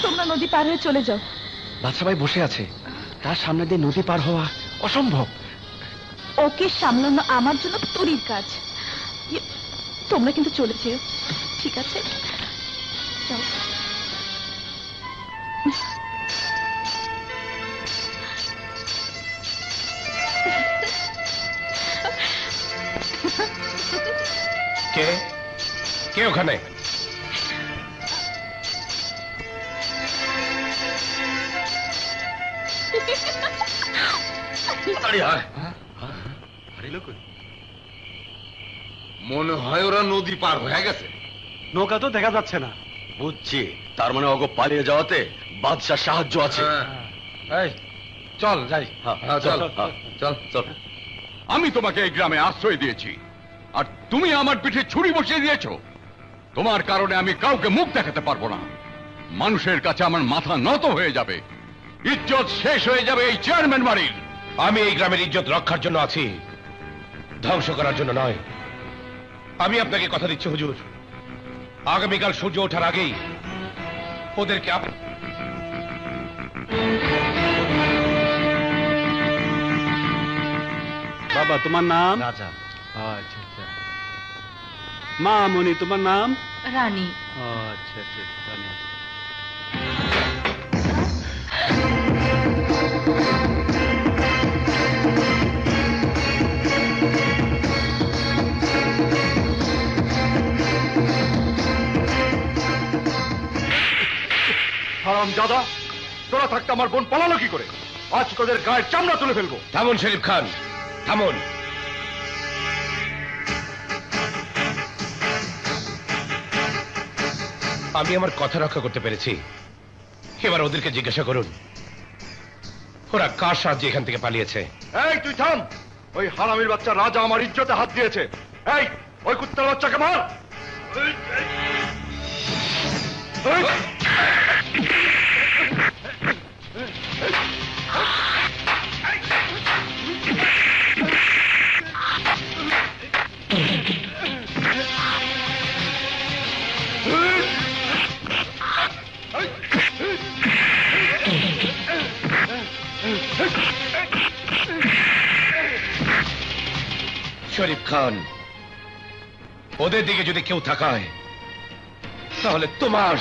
তোমরা নদী পার হয়ে চলে যাও। বাচ্চা ভাই বসে আছে, তার সামনে দিয়ে নদী পার হওয়া অসম্ভব। ওকে সামলানো আমার জন্য তুরির কাজ। তোমরা কিন্তু চলে যেও, ঠিক আছে? যাও। কে কে ওখানে? মনে হয় ওরা নদী পার হয়ে গেছে। নৌকা তো দেখা যাচ্ছে না। বুঝছি, তার মানে অগো পালিয়ে যাওয়াতে বাদশার সাহায্য আছে। এই চল যাই। চল চল চল। আমি তোমাকে এই গ্রামে আশ্রয় দিয়েছি, আর তুমি আমার পিঠে ছুরি বসিয়ে দিয়েছো। তোমার কারণে আমি কাউকে মুখ দেখাতে পারবো না। মানুষের কাছে আমার মাথা নত হয়ে যাবে, ইজ্জত শেষ হয়ে যাবে এই চেয়ারম্যান বাড়ির। আমি এই গ্রামের ইজ্জত রক্ষার জন্য আছি, ধ্বংস করার জন্য নয়। আমি আপনাকে কথা দিচ্ছি হুজুর, আগামীকাল সূর্য ওঠার আগেই ওদেরকে বাবা, তোমার নাম? রাজা। আচ্ছা আচ্ছা। মা মনি, তোমার নাম? রানী। আচ্ছা আচ্ছা, রানী। হারামজাদা, তোরা থাকতে আমার বোন পালালো কি করে? আজ তোদের গায়ের চামড়া তুলে ফেলবো। থামুন শরীফ খান, থামুন। আমি আমার কথা রক্ষা করতে পেরেছি, এবার ওদেরকে জিজ্ঞাসা করুন ওরা কার সাহায্যে এখান থেকে পালিয়েছে। এই তুই থাম। ওই হারামির বাচ্চা রাজা আমার ইজ্জতে হাত দিয়েছে, এই ওই কুত্তার বাচ্চাকে মার। শরীফ খান, ওদের দিকে যদি কেউ তাকায় তাহলে তোমার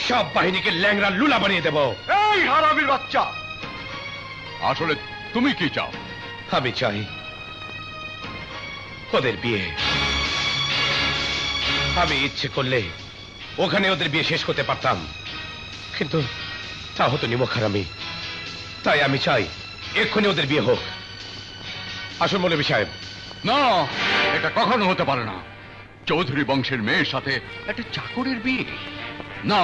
সব বাহিনীকে ল্যাংড়া লুলা বানিয়ে দেব। এই হারামির বাচ্চা, আসলে তুমি কি চাও? আমি চাই ওদের বিয়ে। আমি ইচ্ছে করলে ওখানে ওদের বিয়ে শেষ করতে পারতাম, কিন্তু তা হতো নিমক হারামি। তাই আমি চাই এক্ষুনি ওদের বিয়ে হোক। আসুন মৌলভী সাহেব। না, এটা কখনো হতে পারে না। চৌধুরী বংশের মেয়ের সাথে একটা চাকরের বিয়ে? না,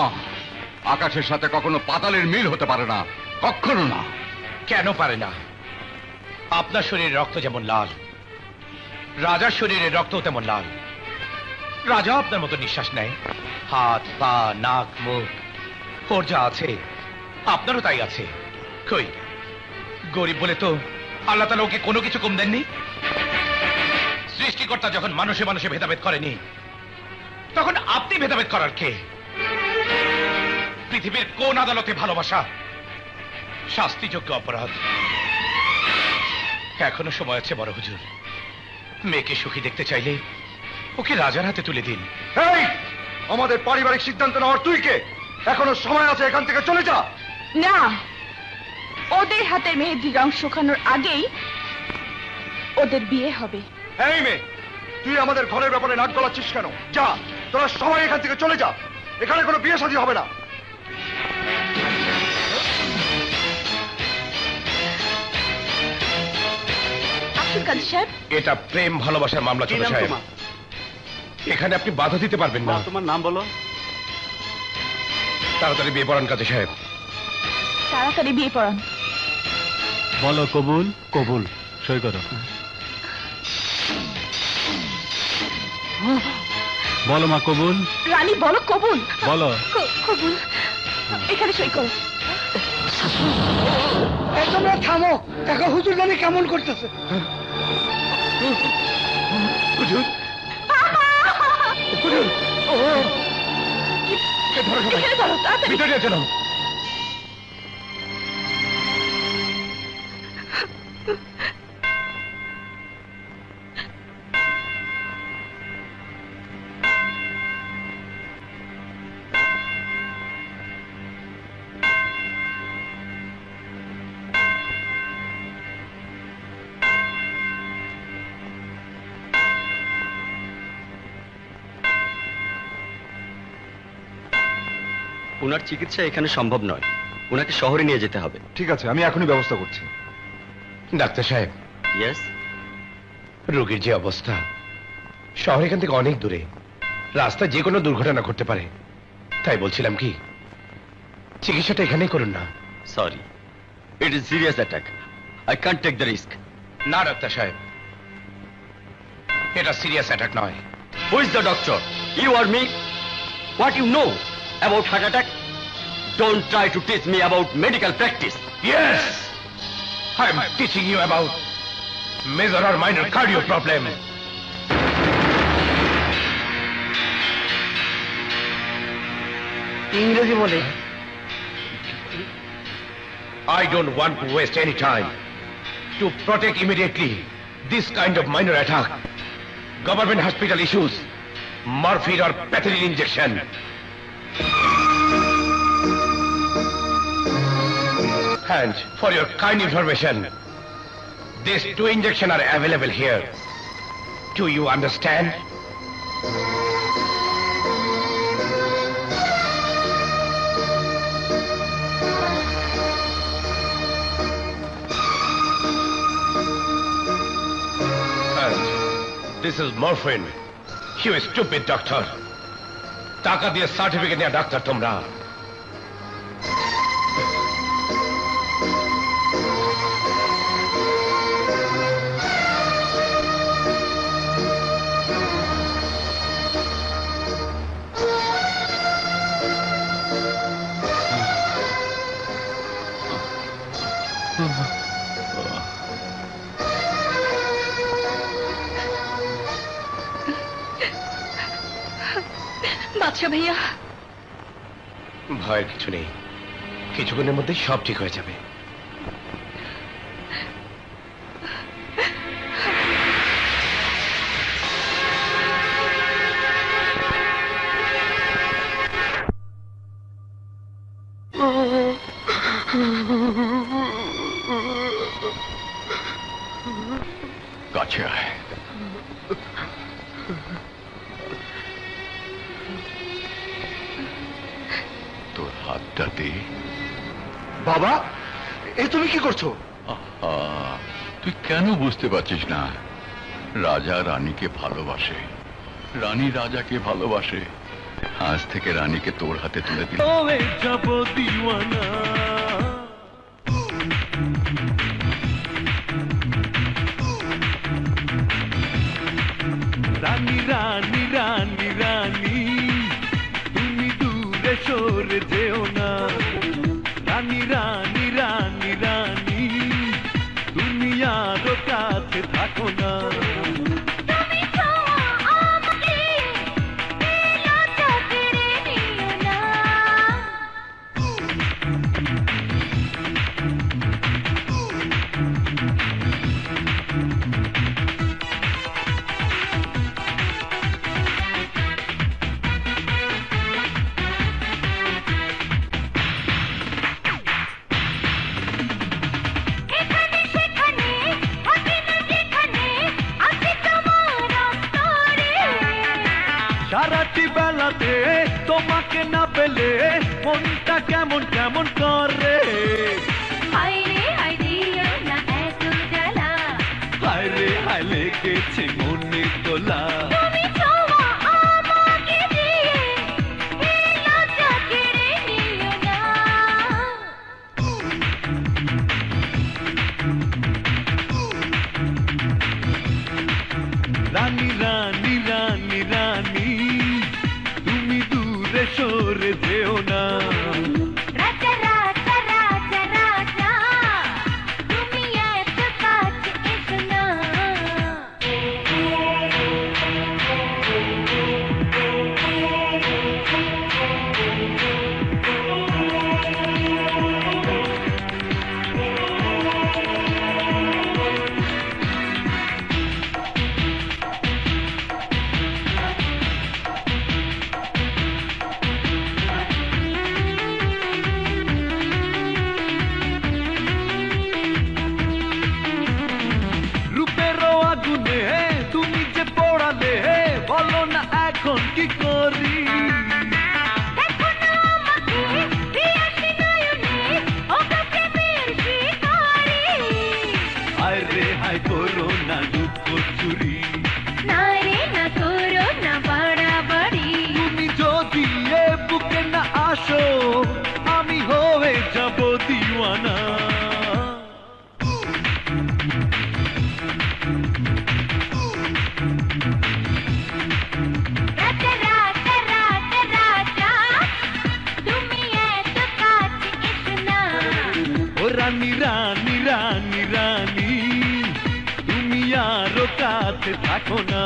আকাশের সাথে কখনো পাতালের মিল হতে পারে না, কখনো না। কেন পারে না? আপনার শরীরের রক্ত যেমন লাল, রাজার শরীরের রক্ত তেমন লাল। রাজা আপনার মতো নিঃশ্বাস নেয়, হাত পা নাক মুখ ওর যা আছে আপনারও তাই আছে। কই, গরিব বলে তো আল্লাহ তাআলা ওকে কোনো কিছু কম দেননি। সৃষ্টিকর্তা যখন মানুষে মানুষে ভেদাভেদ করেনি, তখন আপনি ভেদাভেদ করার কে? পৃথিবীর কোন আদালতে ভালোবাসা শাস্তিযোগ্য অপরাধ? এখনো সময় আছে বড় হুজুর। মেয়েকে সুখী দেখতে চাইলে ওকে রাজার হাতে তুলে দিন। এই আমাদের পারিবারিক সিদ্ধান্ত নেওয়ার তুই কে? এখনো সময় আছে, এখান থেকে চলে যা। না, ওদের হাতে মেহেদির রং শুকানোর আগেই ওদের বিয়ে হবে। এই মেয়ে, তুই আমাদের ঘরের ব্যাপারে নাক গলাচ্ছিস কেন? যা, তোরা সবাই এখান থেকে চলে যা। এখানে কোনো বিয়ে শাদী হবে না। আসুন কাজী সাহেব। এটা প্রেম ভালোবাসার মামলা ছোট সাহেব, এখানে আপনি বাধা দিতে পারবেন না। তোমার নাম বলো। তাড়াতাড়ি বিয়ে পড়ান কাজী সাহেব। তাড়াতাড়ি বিয়ে পড়ান। বলো কবুল। কবুল, সই করো। বলো মা কবুল। রানী বলো কবুল। বলো কবুল। এখানে সই করো। তোমরা থামো, দেখো হুজুর রানী কেমন করতেছে। হুজুর, হুজুর, এখানে ধরো, তাড়াতাড়ি। ভিতরে চলো। ওনার চিকিৎসা এখানে সম্ভব নয়, ওনাকে শহরে নিয়ে যেতে হবে। ঠিক আছে, আমি এখনই ব্যবস্থা করছি। ডাক্তার সাহেব। ইয়েস। রোগীর যে অবস্থা, শহর এখান থেকে অনেক দূরে, রাস্তায় যে কোনো দুর্ঘটনা ঘটতে পারে। তাই বলছিলাম কি, চিকিৎসাটা এখানেই করুন না। Sorry, it is serious attack, I can't take the risk. না ডাক্তার সাহেব, এটা সিরিয়াস অ্যাটাক নয়। Who is the doctor? You are me? What you know about heart attack? Don't try to teach me about medical practice. Yes, I am teaching you about major or minor cardio problem. ইংরেজি বলে। I don't want to waste any time to protect immediately this kind of minor attack. Government hospital issues morphine or pethidine injection. And for your kind information, these 2 injections are available here. Do you understand? And this is morphine. You stupid doctor. টাকা দিয়ে certificate নিয়ে doctor তোমরা। আচ্ছা ভাইয়া, ভয়ের কিছু নেই, কিছুক্ষণের মধ্যে সব ঠিক হয়ে যাবে। কাছে আয়। তোর হাতটা দে। বাবা, এ তুমি কি করছো? আহা, তুই কেন বুঝতে পারছিস না? রাজা রানীকে ভালোবাসে, রানী রাজাকে ভালোবাসে। আজ থেকে রানীকে তোর হাতে তুলে দিল। যাব দিওয়ানা, রানী রানী রানী রানী, তুমি দূরে সরে যেও না। রানী রানী রানী রানী, তুমি আরো কাছে থাকো না। সারাটি বেলাতে তোমাকে না পেলে মনটা কেমন কেমন করে। হায় রে হায় লেগেছে মনে তোলা। রানী রানী রানী রানী, তুমি দূরে সরে যেও না। রাজা রাজা রাজা রাজা, তুমি এত কাছে এসো না। রূপেরও আগুনে তুমি যে পড়ালে, বলো না এখন কি করি। হায় রে হায় করো না দুঃখ চুরি। না রে না করো না বাড়াবাড়ি। তুমি যদি এ বুকে না আসো, আমি হয়ে যাব দিওয়ানা। রাজা রাজা রাজা রাজা, তুমি এত কাছে এসো না। ও রানী রানী রানী রানী, তুমি আরো কাছে থাকো না।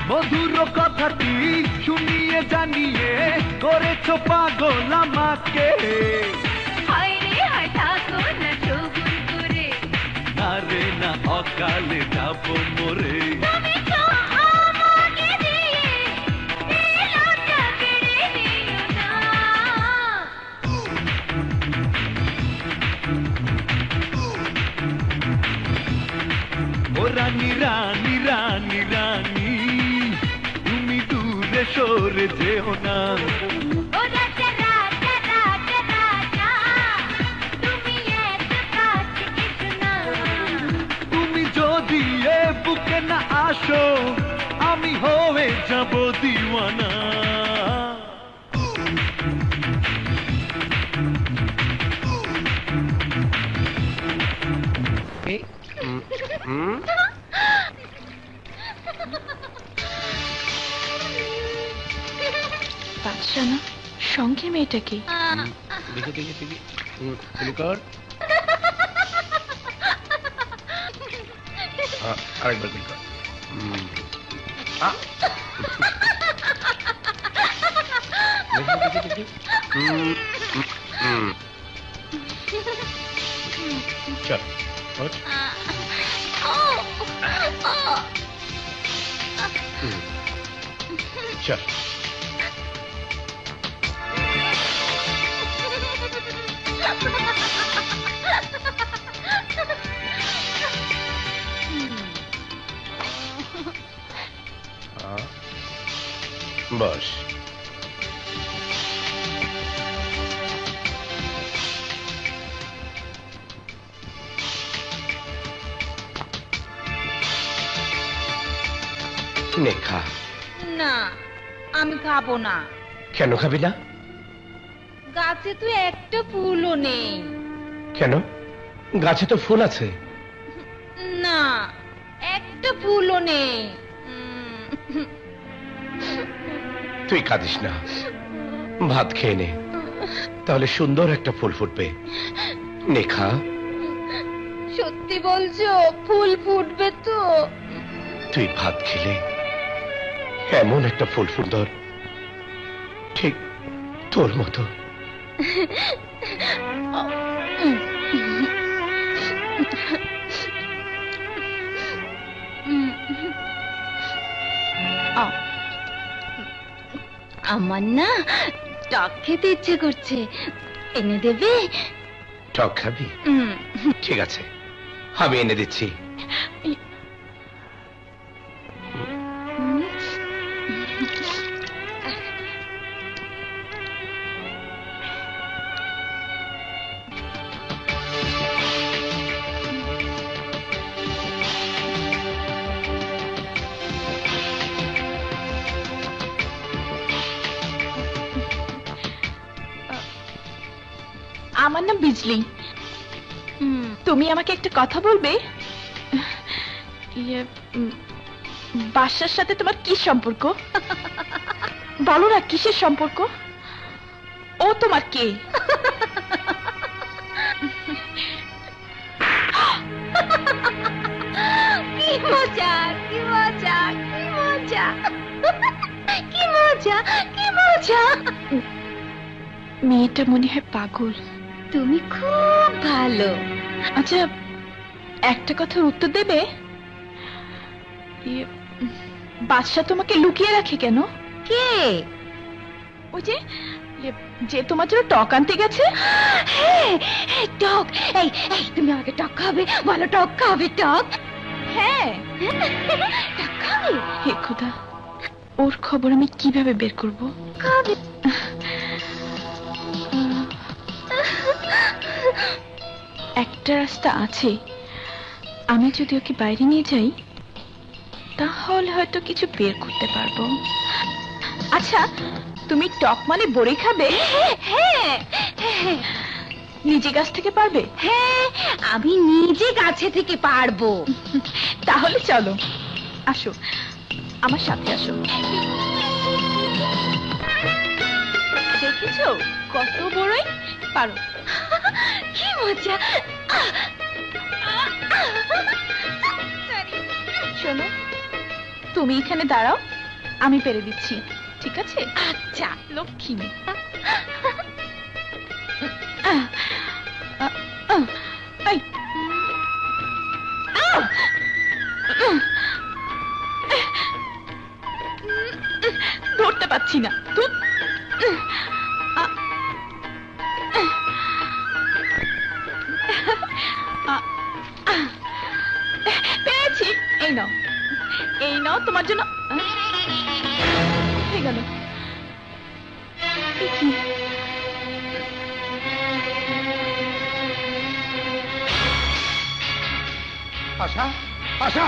মধুর কথাটি শুনিয়ে জানিয়ে করেছো পাগল আমাকে। হায় রে হায় থাকো না সবুর করে। না রে না অকালে যাব মরে। তুমি তো আমাকে দিয়ে এই লজ্জা কেড়ে নিও না। ও রানী রানী রানী রানী, তুমি দূরে সরে যেও না। ও রাজা রাজা রাজা রাজা, তুমি এত কাছে এসো না। তুমি যদি এ বুকে না আসো, আমি হয়ে যাব দিওয়ানা। বাদশা না সঙ্গে মেয়েটাকে দেখি দেখি দেখি শুরু কর আরেকবার শুরু কর দেখি দেখি চল ওঠ। চল বস নে খা না আমি খাবো না কেন খাবি না গাছে তো একটা ফুলও নেই কেন গাছে তো ফুল আছে না একটা ফুলও নেই তুই কাঁদিস না ভাত খেয়ে নে তাহলে সুন্দর একটা ফুল ফুটবে নে খা সত্যি বলছো ফুল ফুটবে তো তুই ভাত খেলে এমন একটা ফুল সুন্দর ঠিক তোর মতো আমার না টক খেতে ইচ্ছে করছে এনে দেবে টক খাবি ঠিক আছে আমি এনে দিচ্ছি আমার নাম বিজলি তুমি আমাকে একটা কথা বলবে বাদশার সাথে তোমার কি সম্পর্ক বলো না কিসের সম্পর্ক ও তোমার কে কি মজা কি মজা কি মজা কি মজা কি মজা মেয়েটা মনে হয় পাগল তুমি খুব ভালো আচ্ছা একটা কথার উত্তর দেবে বাদশা তোমাকে লুকিয়ে রাখে কেন কে ওই যে যে তোমার জন্য টক আনতে গেছে হ্যাঁ টক এই এই তুমি আমাকে টক খাবে বলো টক খাবে টক হ্যাঁ টক খাবে হে খোদা ওর খবর আমি কিভাবে বের করব খাবে একটা রাস্তা আছে আমি যদি ওকে বাইরে নিয়ে যাই তাহলে হয়তো কিছু বের করতে পারবো আচ্ছা তুমি টক মানে বড়ি খাবে হ্যাঁ নিজে গাছ থেকে পারবে হ্যাঁ আমি নিজে গাছে থেকে পারবো তাহলে চলো আসো আমার সাথে আসো দেখেছো কত বড়ই পারো কি মজা শোনো তুমি এখানে দাঁড়াও আমি পেরে দিচ্ছি ঠিক আছে আচ্ছা লক্ষ্মী মেয়ে ধরতে পারছি না পেয়েছি এই নাও তোমার জন্য হয়ে গেল আশা আশা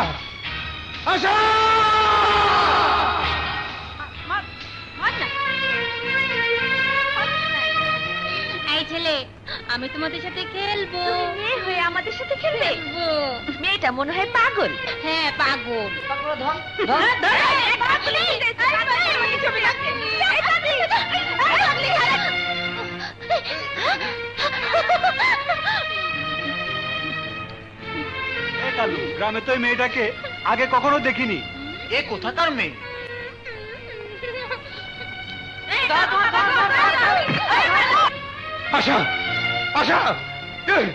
আশা এই ছেলে আমি তোমাদের সাথে খেলবো। মেয়ে হয়ে আমাদের সাথে খেলবে? মেয়েটা মনে হয় পাগল। হ্যাঁ পাগল। গ্রামে তো এই মেয়েটাকে আগে কখনো দেখিনি। এ কোথাকার মেয়ে? আশা, আশা, এই!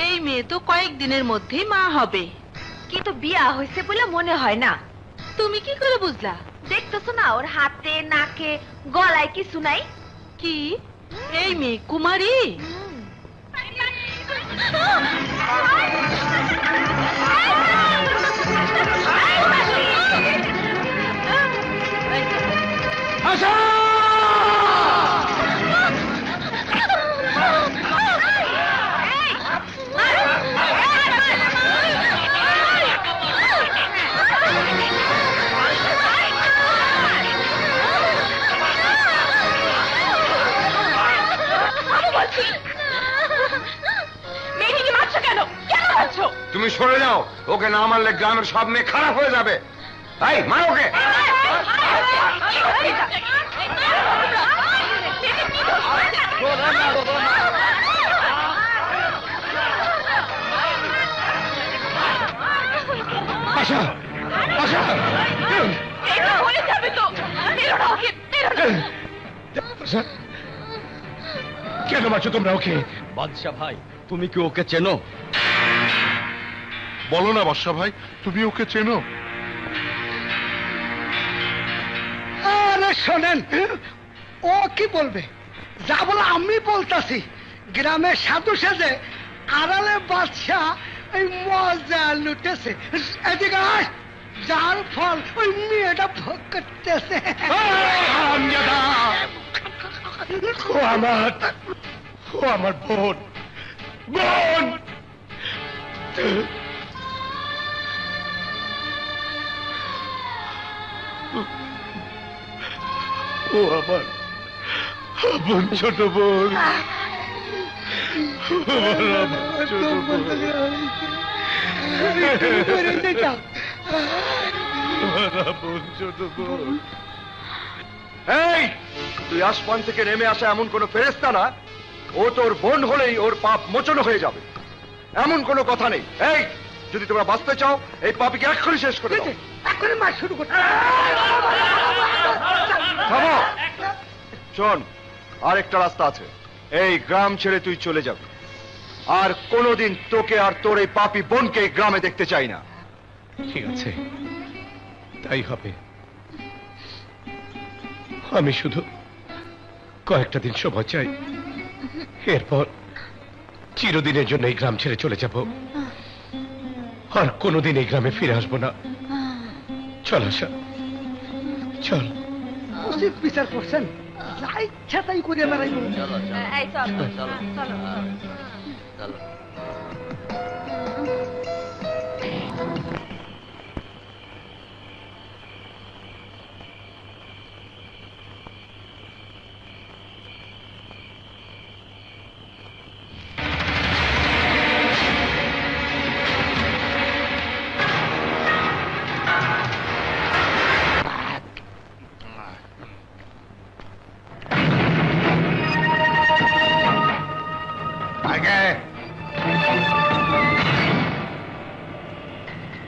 এই মেয়ে তো কয়েকদিনের মধ্যেই মা হবে। কিন্তু বিয়া হয়েছে বলে মনে হয় না। তুমি কি করে বুঝলা? দেখতেছো না ওর হাতে, নাকে, গলায় কিছু নাই? কি এই মেয়ে কুমারী? আশা! মেয়েটিকে মারছো কেন? কেন মারছো? তুমি সরে যাও, ওকে না মারলে গ্রামের সব মেয়ে খারাপ হয়ে যাবে। এই মারো ওকে। আশা, আশা, হয়ে যাবে তো। মেরো না ওকে, মেরো না। আশা, কেন মারছো তোমরা ওকে? বাদশা ভাই, তুমি কি ওকে চেনো? বলো না বর্ষা ভাই, তুমি ওকে চেনো? আরে শোনেন, ও কি বলবে? যা বলে আমি বলতাছি। গ্রামের সাধু সেজে আড়ালে বাদশা এই মজা লুটেছে। এদিকে আয়, যার ফল ওই মেয়েটা ভোগ করতেছে। ও আমার বোন, বোন! ও আমার বোন, ছোট বোন। এই, তুই আসমান থেকে নেমে আসা এমন কোন ফেরেশতা না। ও তোর বোন হলেই ওর পাপ মোচন হয়ে যাবে, এমন কোনো কথা নেই। এই, যদি তোমরা বাঁচতে চাও এই পাপীকে এক্ষুনি শেষ করে দাও। এখনই মার শুরু করতে। থামো, শোন, আরেকটা রাস্তা আছে। এই গ্রাম ছেড়ে তুই চলে যাবি, আর কোনোদিন তোকে আর তোর এই পাপী বোনকে এই গ্রামে দেখতে চাই না। ঠিক আছে, তাই হবে। আমি শুধু কয়েকটা দিন সময় চাই, এরপর চিরদিনের জন্য এই গ্রাম ছেড়ে চলে যাব, আর কোনোদিন এই গ্রামে ফিরে আসবো না। চল আশা, চল। উচিত বিচার করছেন, যা ইচ্ছা তাই করিয়া বেড়াইব। এই চল, চলো, চলো।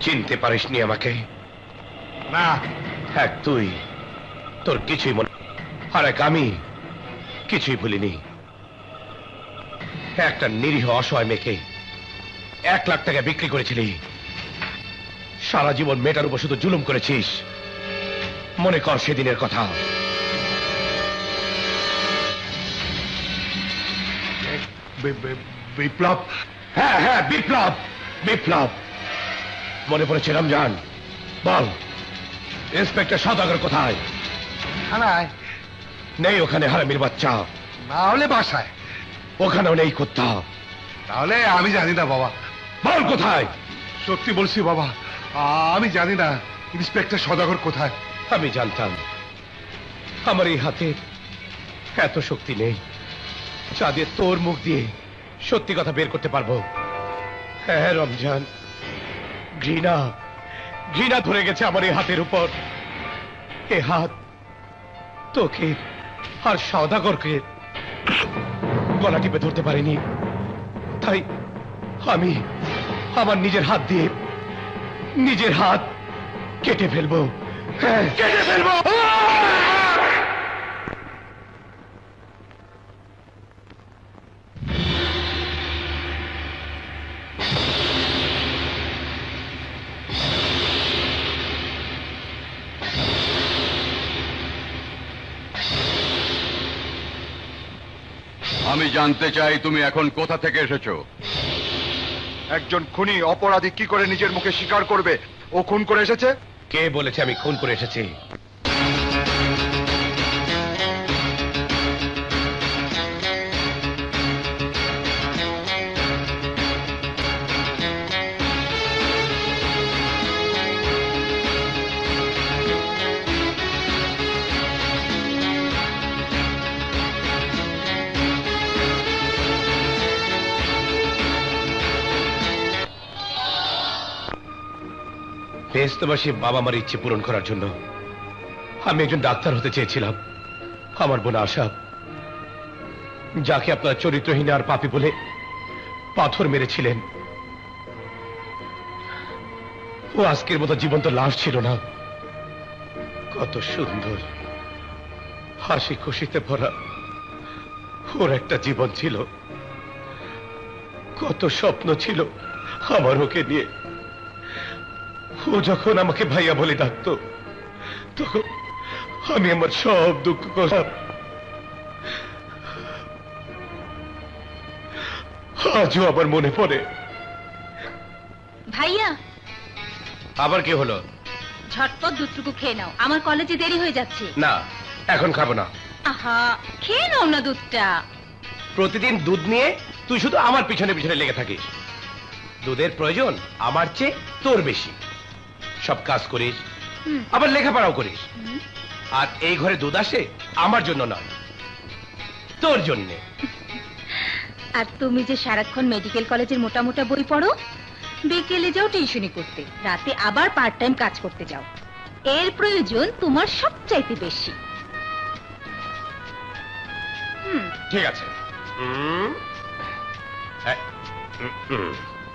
চিনতে পারিসনি আমাকে? না। এক তুই, তোর কিছুই মনে, আর এক আমি, কিছুই ভুলিনি। একটা নিরীহ অসহায় মেয়েকে 1 লাখ টাকা বিক্রি করেছিলি, সারা জীবন মেয়েটার উপর শুধু জুলুম করেছিস। মনে কর সেদিনের কথা। বিপ্লব? হ্যাঁ হ্যাঁ, বিপ্লব, বিপ্লব। মনে পড়েছে রমজান? বল, ইন্সপেক্টর সওদাগর কোথায়? থানায় নেই ওখানে হারামির বাচ্চা, না হলে বাসায়, ওখানেও নেই কোথা। তাহলে আমি জানি না বাবা। বল কোথায়? সত্যি বলছি বাবা, আমি জানি না ইন্সপেক্টর সদাগর কোথায়। আমি জানতাম আমার এই হাতে এত শক্তি নেই যা দিয়ে তোর মুখ দিয়ে সত্যি কথা বের করতে পারবো। হ্যাঁ রমজান, ঘৃণা ঘৃণা ধরে গেছে আমার এই হাতের উপর। এ হাত তোকে আর সওদাগরকে গলা টিপে ধরতে পারিনি, তাই আমি আমার নিজের হাত দিয়ে নিজের হাত কেটে ফেলবো। হ্যাঁ, কেটে ফেলবো। আমি জানতে চাই তুমি এখন কোথা থেকে এসেছো? একজন খুনি অপরাধী কি করে নিজের মুখে স্বীকার করবে ও খুন করে এসেছে? কে বলেছে আমি খুন করে এসেছি? বেহেশতবাসী বাবা মার ইচ্ছে পূরণ করার জন্য আমি একজন ডাক্তার হতে চেয়েছিলাম। আমার বোন আশা, যাকে আপনার চরিত্রহীন আর পাপী বলে পাথর মেরেছিলেন, ও আজকের মতো জীবন্ত লাশ ছিল না। কত সুন্দর হাসি খুশিতে ভরা ওর একটা জীবন ছিল, কত স্বপ্ন ছিল আমার ওকে নিয়ে। ও যখন আমাকে ভাইয়া বলে ডাকতো তখন আমি আমার সব দুঃখ করলাম। আজও আমার মনে পড়ে। ভাইয়া, আবার কি হলো? ঝটপট দুধটুকু খেয়ে নাও, আমার কলেজে দেরি হয়ে যাচ্ছে। না, এখন খাবো না। আহা, খেয়ে নাও না দুধটা। প্রতিদিন দুধ নিয়ে তুই শুধু আমার পিছনে পিছনে লেগে থাকিস। দুধের প্রয়োজন আমার চেয়ে তোর বেশি। সব কাজ করিস, আবার লেখাপড়াও করিস, আর এই ঘরে দুধ আসে আমার জন্য নয়, তোর জন্যে। আর তুমি যে সারাক্ষণ মেডিকেল কলেজের মোটা মোটা বই পড়ো, বিকেলে যাও টিউশনি করতে, রাতে আবার পার্ট টাইম কাজ করতে যাও, এর প্রয়োজন তোমার সবচাইতে বেশি। ঠিক আছে,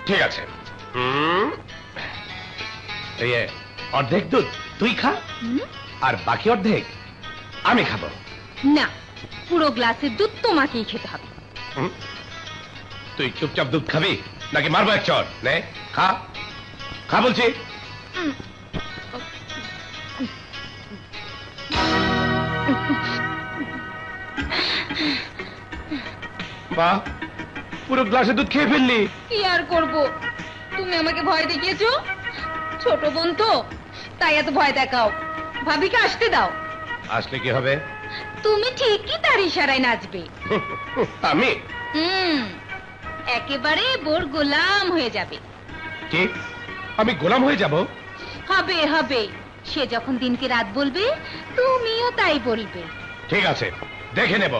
ঠিক আছে। অর্ধেক দুধ তুই খা, আর বাকি অর্ধেক আমি খাবো। না, পুরো গ্লাসের দুধ তোমাকেই খেতে হবে। তুই চুপচাপ দুধ খাবি নাকি মারবো এক চড়? নে খা, খা বলছি। বাহ, পুরো গ্লাসে দুধ খেয়ে ফেললি। কি আর করব, তুমি আমাকে ভয় দেখিয়েছো, ছোট বোন তো তাই এত ভয় দেখাও। ভাবিকে আসতে দাও। আসলে কি হবে? তুমি ঠিকই তার ইশারায় নাচবে। আমি? একেবারে বোর গোলাম হয়ে যাবে। কি আমি গোলাম হয়ে যাব? হবে হবে, সে যখন দিনকে রাত বলবে তুমিও তাই বলবে। ঠিক আছে, দেখে নেব।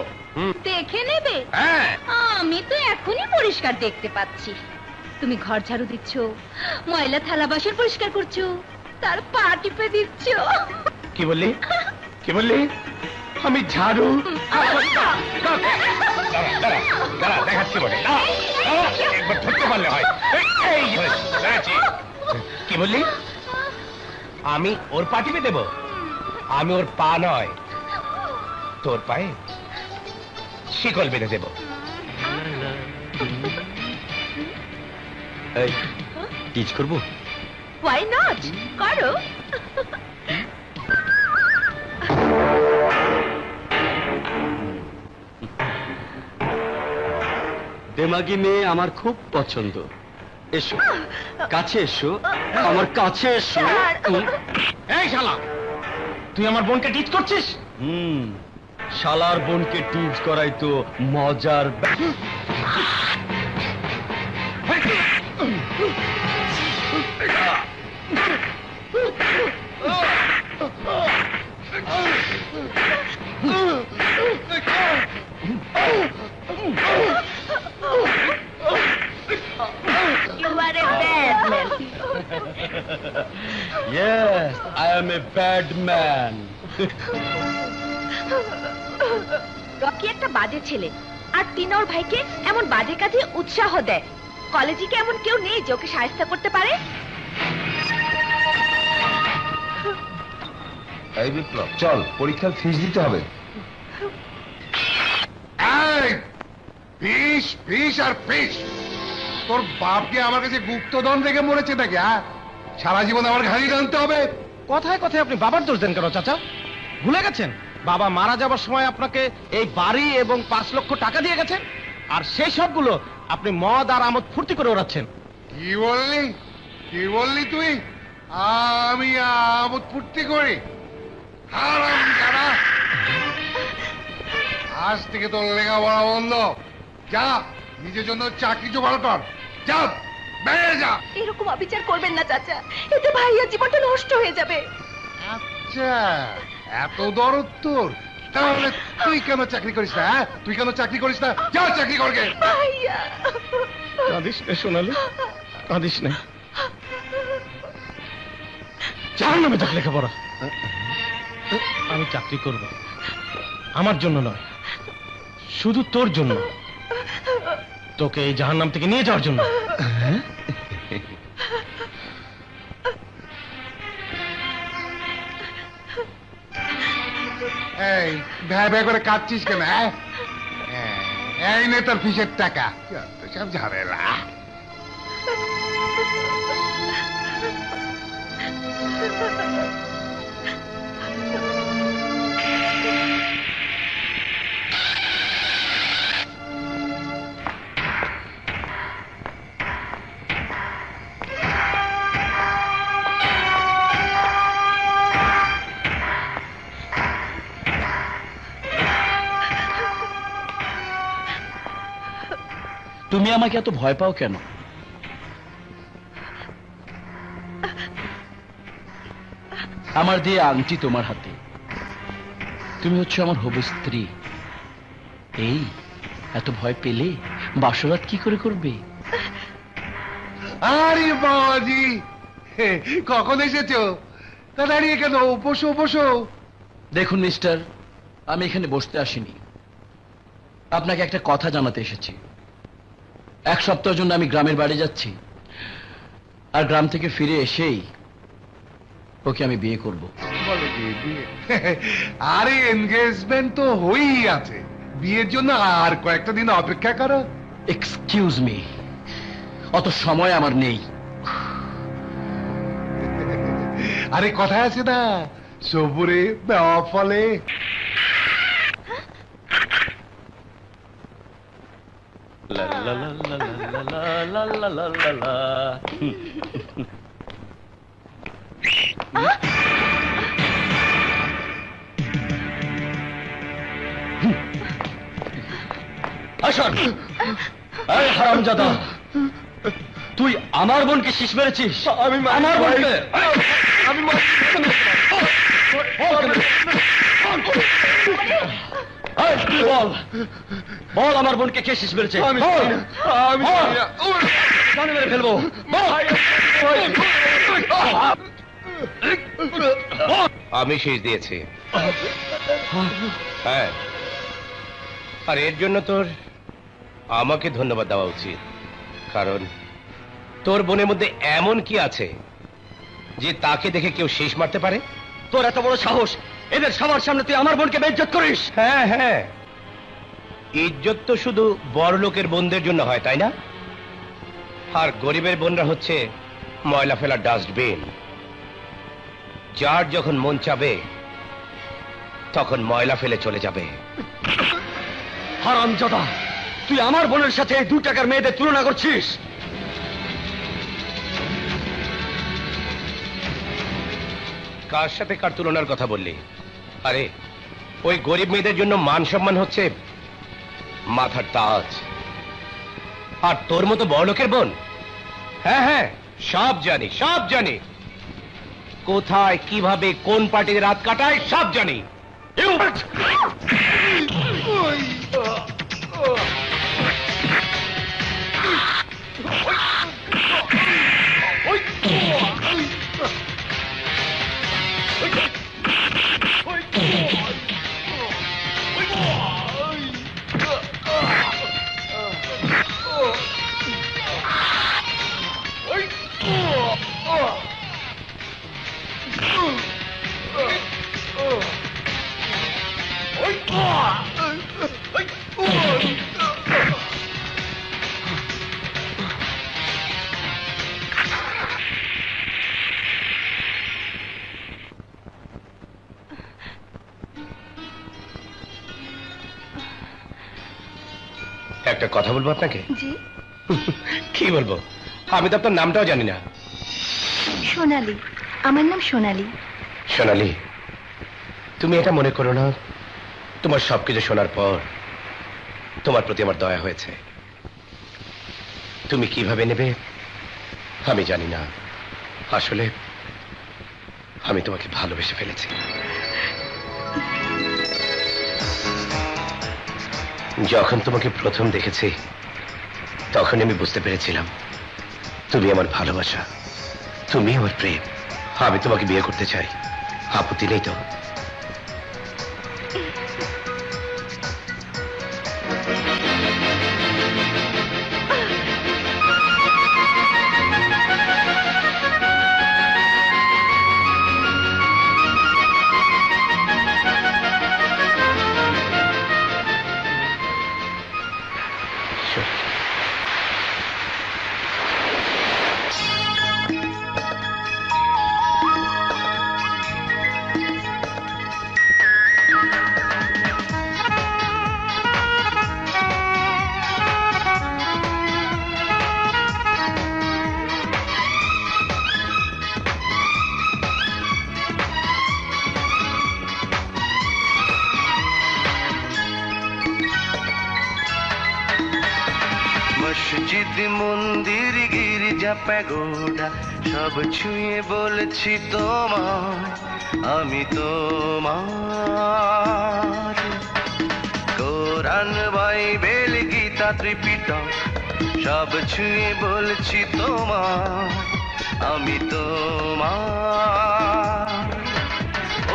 দেখে নেবে? হ্যাঁ। আমি তো এখনই পরিষ্কার দেখতে পাচ্ছি। তুমি ঘর ঝাড়ু দিচ্ছ, ময়লা থালা বাসন পরিষ্কার করছো, তার পা টিপে দিচ্ছ। কি বললি? কি বললি? আমি ঝাড়ু? দেখাচ্ছি বলে, একবার ধরতে পারলে হয়। কি বললি? আমি ওর পা টিপে দেব? আমি ওর পা নয়, তোর পায়ে শিকল বেঁধে দেব। টিচ করবো? Why not? করো। দেমাগি মেয়ে আমার খুব পছন্দ। এসো কাছে এসো, আমার কাছে এসো। এই শালা, তুই আমার বোনকে টিচ করছিস? শালার বোনকে টিজ করাই তো মজার You are a bad man. Yes, I am a bad man. Rocky একটা বাজে ছেলে আর টিনা ওর ভাইকে এমন বাজে কাজে উৎসাহ দেয়। কলেজে কি এমন কেউ নেই যে ওকে সাহায্য করতে পারে? এই বিপ্লব চল, পরীক্ষার ফিস দিতে হবে। ফিস ফিস আর ফিস, তোর বাপকে আমার কাছে গুপ্তধন দেখে মরেছে নাকি? সারা জীবন আমার ঘাড়ি টানতে হবে? কথায় কথায় আপনি বাবার দোষ দেন কেন চাচা? ভুলে গেছেন বাবা মারা যাবার সময় আপনাকে এই বাড়ি এবং 5 লক্ষ টাকা দিয়ে গেছেন, আর সেই সবগুলো আপনি মদ আর আমোদ ফুর্তি করে ওড়াচ্ছেন। কি বললি? কি বললি তুই? আমি আমোদ ফুর্তি করি? হারামজাদা! আজ থেকে তোর লেখাপড়া বন্ধ। যা নিজের জন্য চাকরি জোগাড় কর, যা বেরিয়ে যা। এরকম অবিচার করবেন না চাচা, এতে ভাইয়ার জীবনটা নষ্ট হয়ে যাবে। আচ্ছা, এত দরদ তোর? তাহলে তুই কেন চাকরি করিস না? তুই কেন চাকরি করিস না? যা চাকরি করগে। ভাইয়া কাঁদিস না সোনালি, কাঁদিস না। জাহান্নামে যাক লেখাপড়া। আমি চাকরি করব, আমার জন্য নয়, শুধু তোর জন্য, তোকে এই জাহান্নাম থেকে নিয়ে যাওয়ার জন্য। এই ভ্যা ভ্যা করে কাঁদছিস কেন? এই নে তোর ফিসের টাকা। সব ঝামেলা। তুমি আমাকে এত ভয় পাও কেন? আমার দিয়ে আংটি তোমার হাতে, তুমি হচ্ছে আমার হবু স্ত্রী। এই এত ভয় পেলে বাসরাত কি করে করবে? আরে বাবাজি, কখন এসেছো? তা দাঁড়িয়ে কেন? বসো বসো। দেখুন মিস্টার, আমি এখানে বসতে আসিনি, আপনাকে একটা কথা জানাতে এসেছি। 1 সপ্তাহের জন্য আমি গ্রামের বাড়ি যাচ্ছি, আর গ্রাম থেকে ফিরে এসেই ওকে আমি বিয়ে করব। বলো কি বিয়ে? আরে এনগেজমেন্ট তো হয়েই আছে, বিয়ের জন্য আর কয়েকটা দিন অপেক্ষা করো। এক্সকিউজ মি, অত সময় আমার নেই। আরে কথায় আছে না, সবুরে দেওয়া ফলে। আসুন। এই হারামজাদা, তুই আমার বোনকে শীষ মেরেছিস? আমি আমার বোনকে আমি বল, বল আমার বোনকে কে শীষ মেরেছে? আমি মেরে ফেলবো। আমি শীষ দিয়েছি। হ্যাঁ, আর এর জন্য তোর আমাকে ধন্যবাদ দেওয়া উচিত, কারণ তোর বোনের মধ্যে এমন কি আছে যে তাকে দেখে কেউ শেষ মারতে পারে? তোর এত বড় সাহস, এদের সবার সামনে তুই আমার বোনকে বেইজ্জত করিস? হ্যাঁ হ্যাঁ, ইজ্জত তো শুধু বড় লোকের বোনদের জন্য হয়, তাই না? আর গরিবের বোনরা হচ্ছে ময়লা ফেলার ডাস্টবিন। যার যখন মন চাবে তখন ময়লা ফেলে চলে যাবে। হারামজাদা, তুই আমার বোনের সাথে 2 টাকার মেয়েদের তুলনা করছিস? কার সাথে কার তুলনার কথা বললি? আরে ওই গরিব মেয়েদের জন্য মান সম্মান হচ্ছে মাথার তাজ, আর তোর মতো বড়লোকের বোন? হ্যাঁ হ্যাঁ, সব জানি, সব জানি। কোথায় কিভাবে কোন পার্টিতে রাত কাটায় সব জানি। একটা কথা বলবো আপনাকে? জি। কি বলবো, আমি তো আপনার নামটাও জানি না। সোনালি, আমার নাম সোনালি। সোনালি, তুমি এটা মনে করো না, তোমার সবকিছু শোনার পর তোমার প্রতি আমার দয়া হয়েছে। তুমি কিভাবে নেবে আমি জানি না, আসলে আমি তোমাকে ভালোবেসে ফেলেছি। যখন তোমাকে প্রথম দেখেছি তখন আমি বুঝতে পেরেছিলাম তুমি আমার ভালোবাসা, তুমি আমার প্রেম। আমি তোমাকে বিয়ে করতে চাই, আপত্তি নেই তো? মসজিদ মন্দির গির্জা প্যাগোডা সব ছুঁয়ে বলছি তোমায় আমি তোমার। কোরআন বাইবেল গীতা ত্রিপিটক সব ছুঁয়ে বলছি তোমায় আমি তোমার।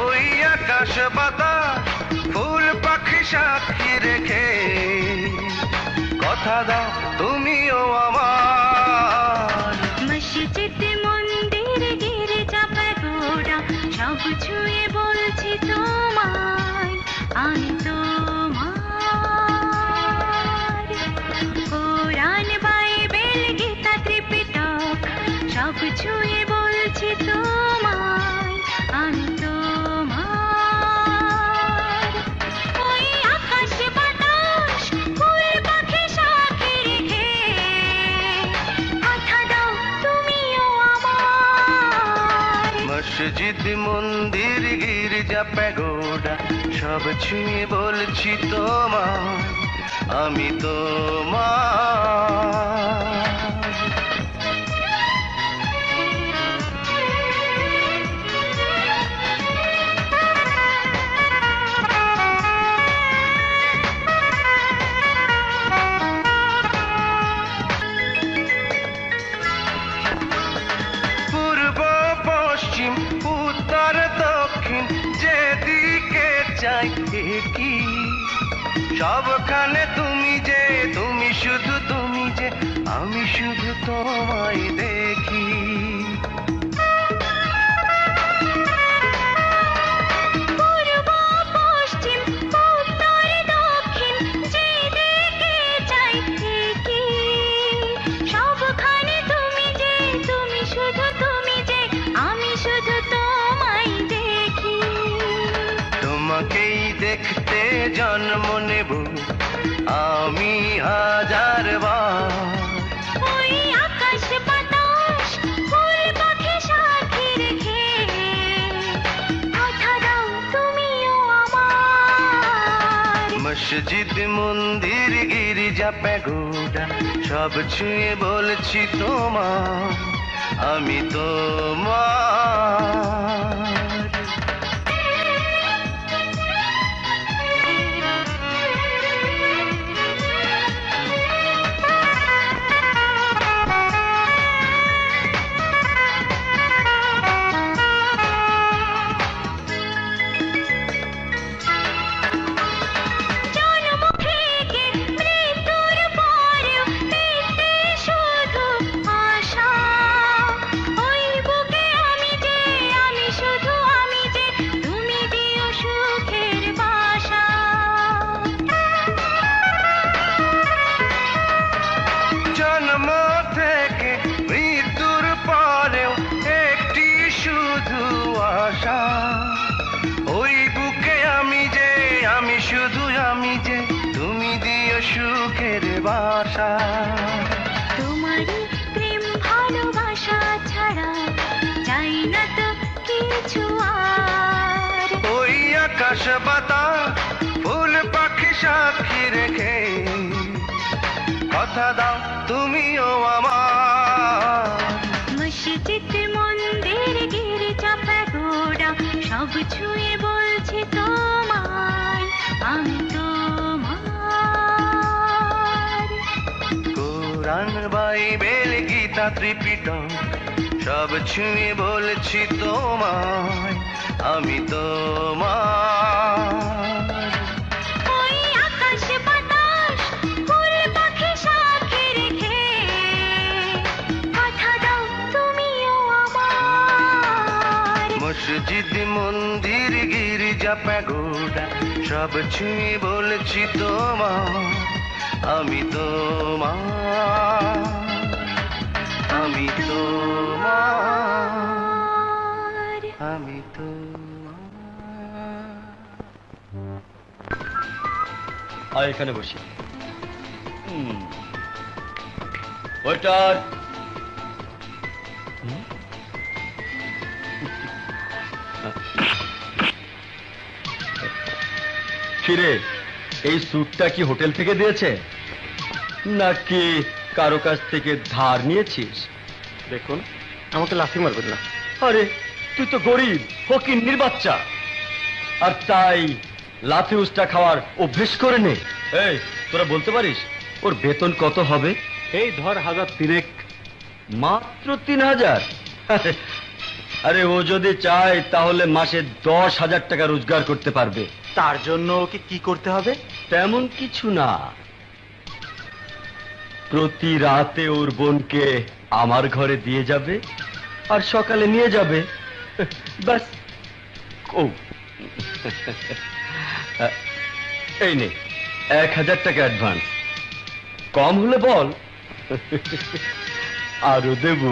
ওই আকাশ বাতাস ফুল পাখি সাক্ষী রেখে কথা দাও তুমিও আমার। মসজিদ মন্দির গির্জা প্যাগোডা সব ছুঁয়ে বলছি তোমায় আমি তোমার। কোরআন বাইবেল গীতা ত্রিপিটক সব ছুঁয়ে বলছি তোমায় আমি তোমার। ওই আকাশ বাতাস ফুল পাখি সাথে রেখে কথা দাও তুমিও আমার। মসজিদ মন্দির গির্জা প্যাগোডা সব ছুঁয়ে বলছি তোমায় আমি তোমার। পূর্ব পশ্চিম উত্তর দক্ষিণ যেদিকে চাই কি সবখানে তুমি যে, তুমি শুধু তুমি যে, আমি শুধু তোমায় দেখি। পূর্ব পশ্চিম উত্তর দক্ষিণ যেদিকে চাই কি সবখানে তুমি যে, তুমি শুধু তুমি যে, আমি শুধু তোমায় দেখি। তোমাকেই দেখতে জন্ম নেব আমি হাজার বার। ওই আকাশ বাতাস ফুল পাখি সাথে রেখে কথা দাও তুমিও আমার। মসজিদ মন্দির গির্জা প্যাগোডা সব ছুঁয়ে বলছি তোমার আমি তোমার। ওই বুকে আমি যে আমি শুধু আমি যে তুমি দিও সুখের বাসা। তোমারই প্রেম ভালোবাসা ছাড়া চাই না তো কিছু আর। ওই আকাশ বাতাস ফুল পাখি সাক্ষী রেখে কথা দাও তুমিও আমার। মসজিদ মন্দির গির্জা প্যাগোডা সব ছুঁয়ে বলছি তোমায় আমি তোমার। কোরআন বাইবেল গীতা ত্রিপিটক সব ছুঁয়ে বলছি তোমায় আমি তোমার। ওই আকাশ বাতাস ফুল পাখি সাক্ষী রেখে কথা দাও তুমিও আমার। মসজিদ মন্দির গির্জা প্যাগোডা সব ছুঁয়ে বলছি তোমার আমি তোমার আমি তোমার আমি তোমার। এখানে বসি। ওইটার কিরে, এই স্যুটটা কি হোটেল থেকে দিয়েছে নাকি কারো কাছ থেকে ধার নিয়েছিস? দেখুন, আমাকে লাথি মারবেন না। আরে তুই তো গরিব ফকিন্নির বাচ্চা, আর তাই লাথি উস্টা খাওয়ার অভ্যেস করে নে। এই তোরা বলতে পারিস ওর বেতন কত হবে? এই ধর 1003। মাত্র 3000? আরে ও যদি চায় তাহলে মাসে 10,000 টাকা রোজগার করতে পারবে। তার জন্য ওকে কি করতে হবে? তেমন কিছু না, প্রতি রাতে ওর বোনকে আমার ঘরে দিয়ে যাবে আর সকালে নিয়ে যাবে, ব্যাস। ও এই নে 1000 টাকা অ্যাডভান্স, কম হলে বল, আরো দেব।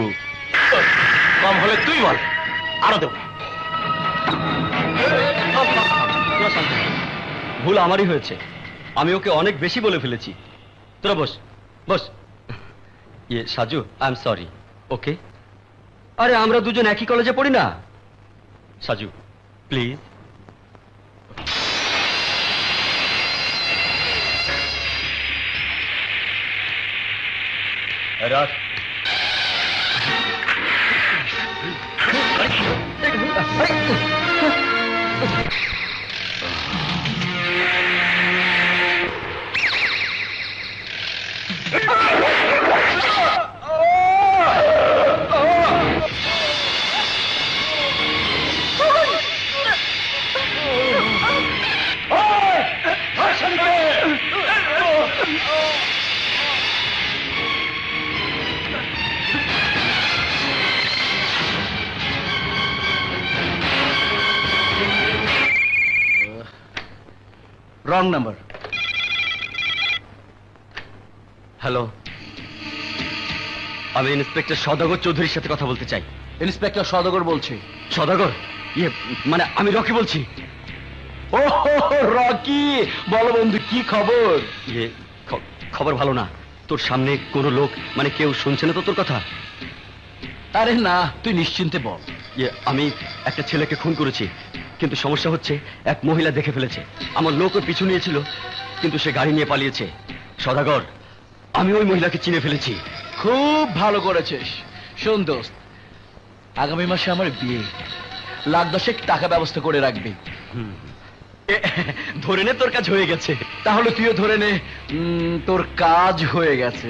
কম হলে তুই বল, আরো দেব। ভুল আমারই হয়েছে, আমি ওকে অনেক বেশি বলে ফেলেছি। তোরা বস বস। ইয়ে সাজু, আই এম সরি। ওকে, আরে আমরা দুজন একই কলেজে পড়ি না। Saju please. Raj wrong number. Hello, আমি ইন্সপেক্টর সদাগর চৌধুরীর সাথে কথা বলতে চাই। ইন্সপেক্টর সদাগর বলছি। সদাগর? ইয়ে মানে আমি রকি বলছি। ও রকি, বলো বন্ধু কি খবর? ইয়ে খবর ভালো না। তোর সামনে কোনো লোক মানে কেউ শুনছে না তো তোর কথা? আরে না, তুই নিশ্চিন্তে বল। ইয়ে আমি একটা ছেলেকে খুন করেছি, কিন্তু সমস্যা হচ্ছে এক মহিলা দেখে ফেলেছে। আমার লোক ওর পিছু নিয়েছিল, কিন্তু সে গাড়ি নিয়ে পালিয়েছে। সদাগর, আমি ওই মহিলাকে চিনে ফেলেছি। খুব ভালো করেছিস। শোন দোস্ত, আগামী মাসে আমার বিয়ে, $1,10,000 টাকা ব্যবস্থা করে রাখবি। ধরে নে তোর কাজ হয়ে গেছে। তাহলে তুইও ধরে নে তোর কাজ হয়ে গেছে।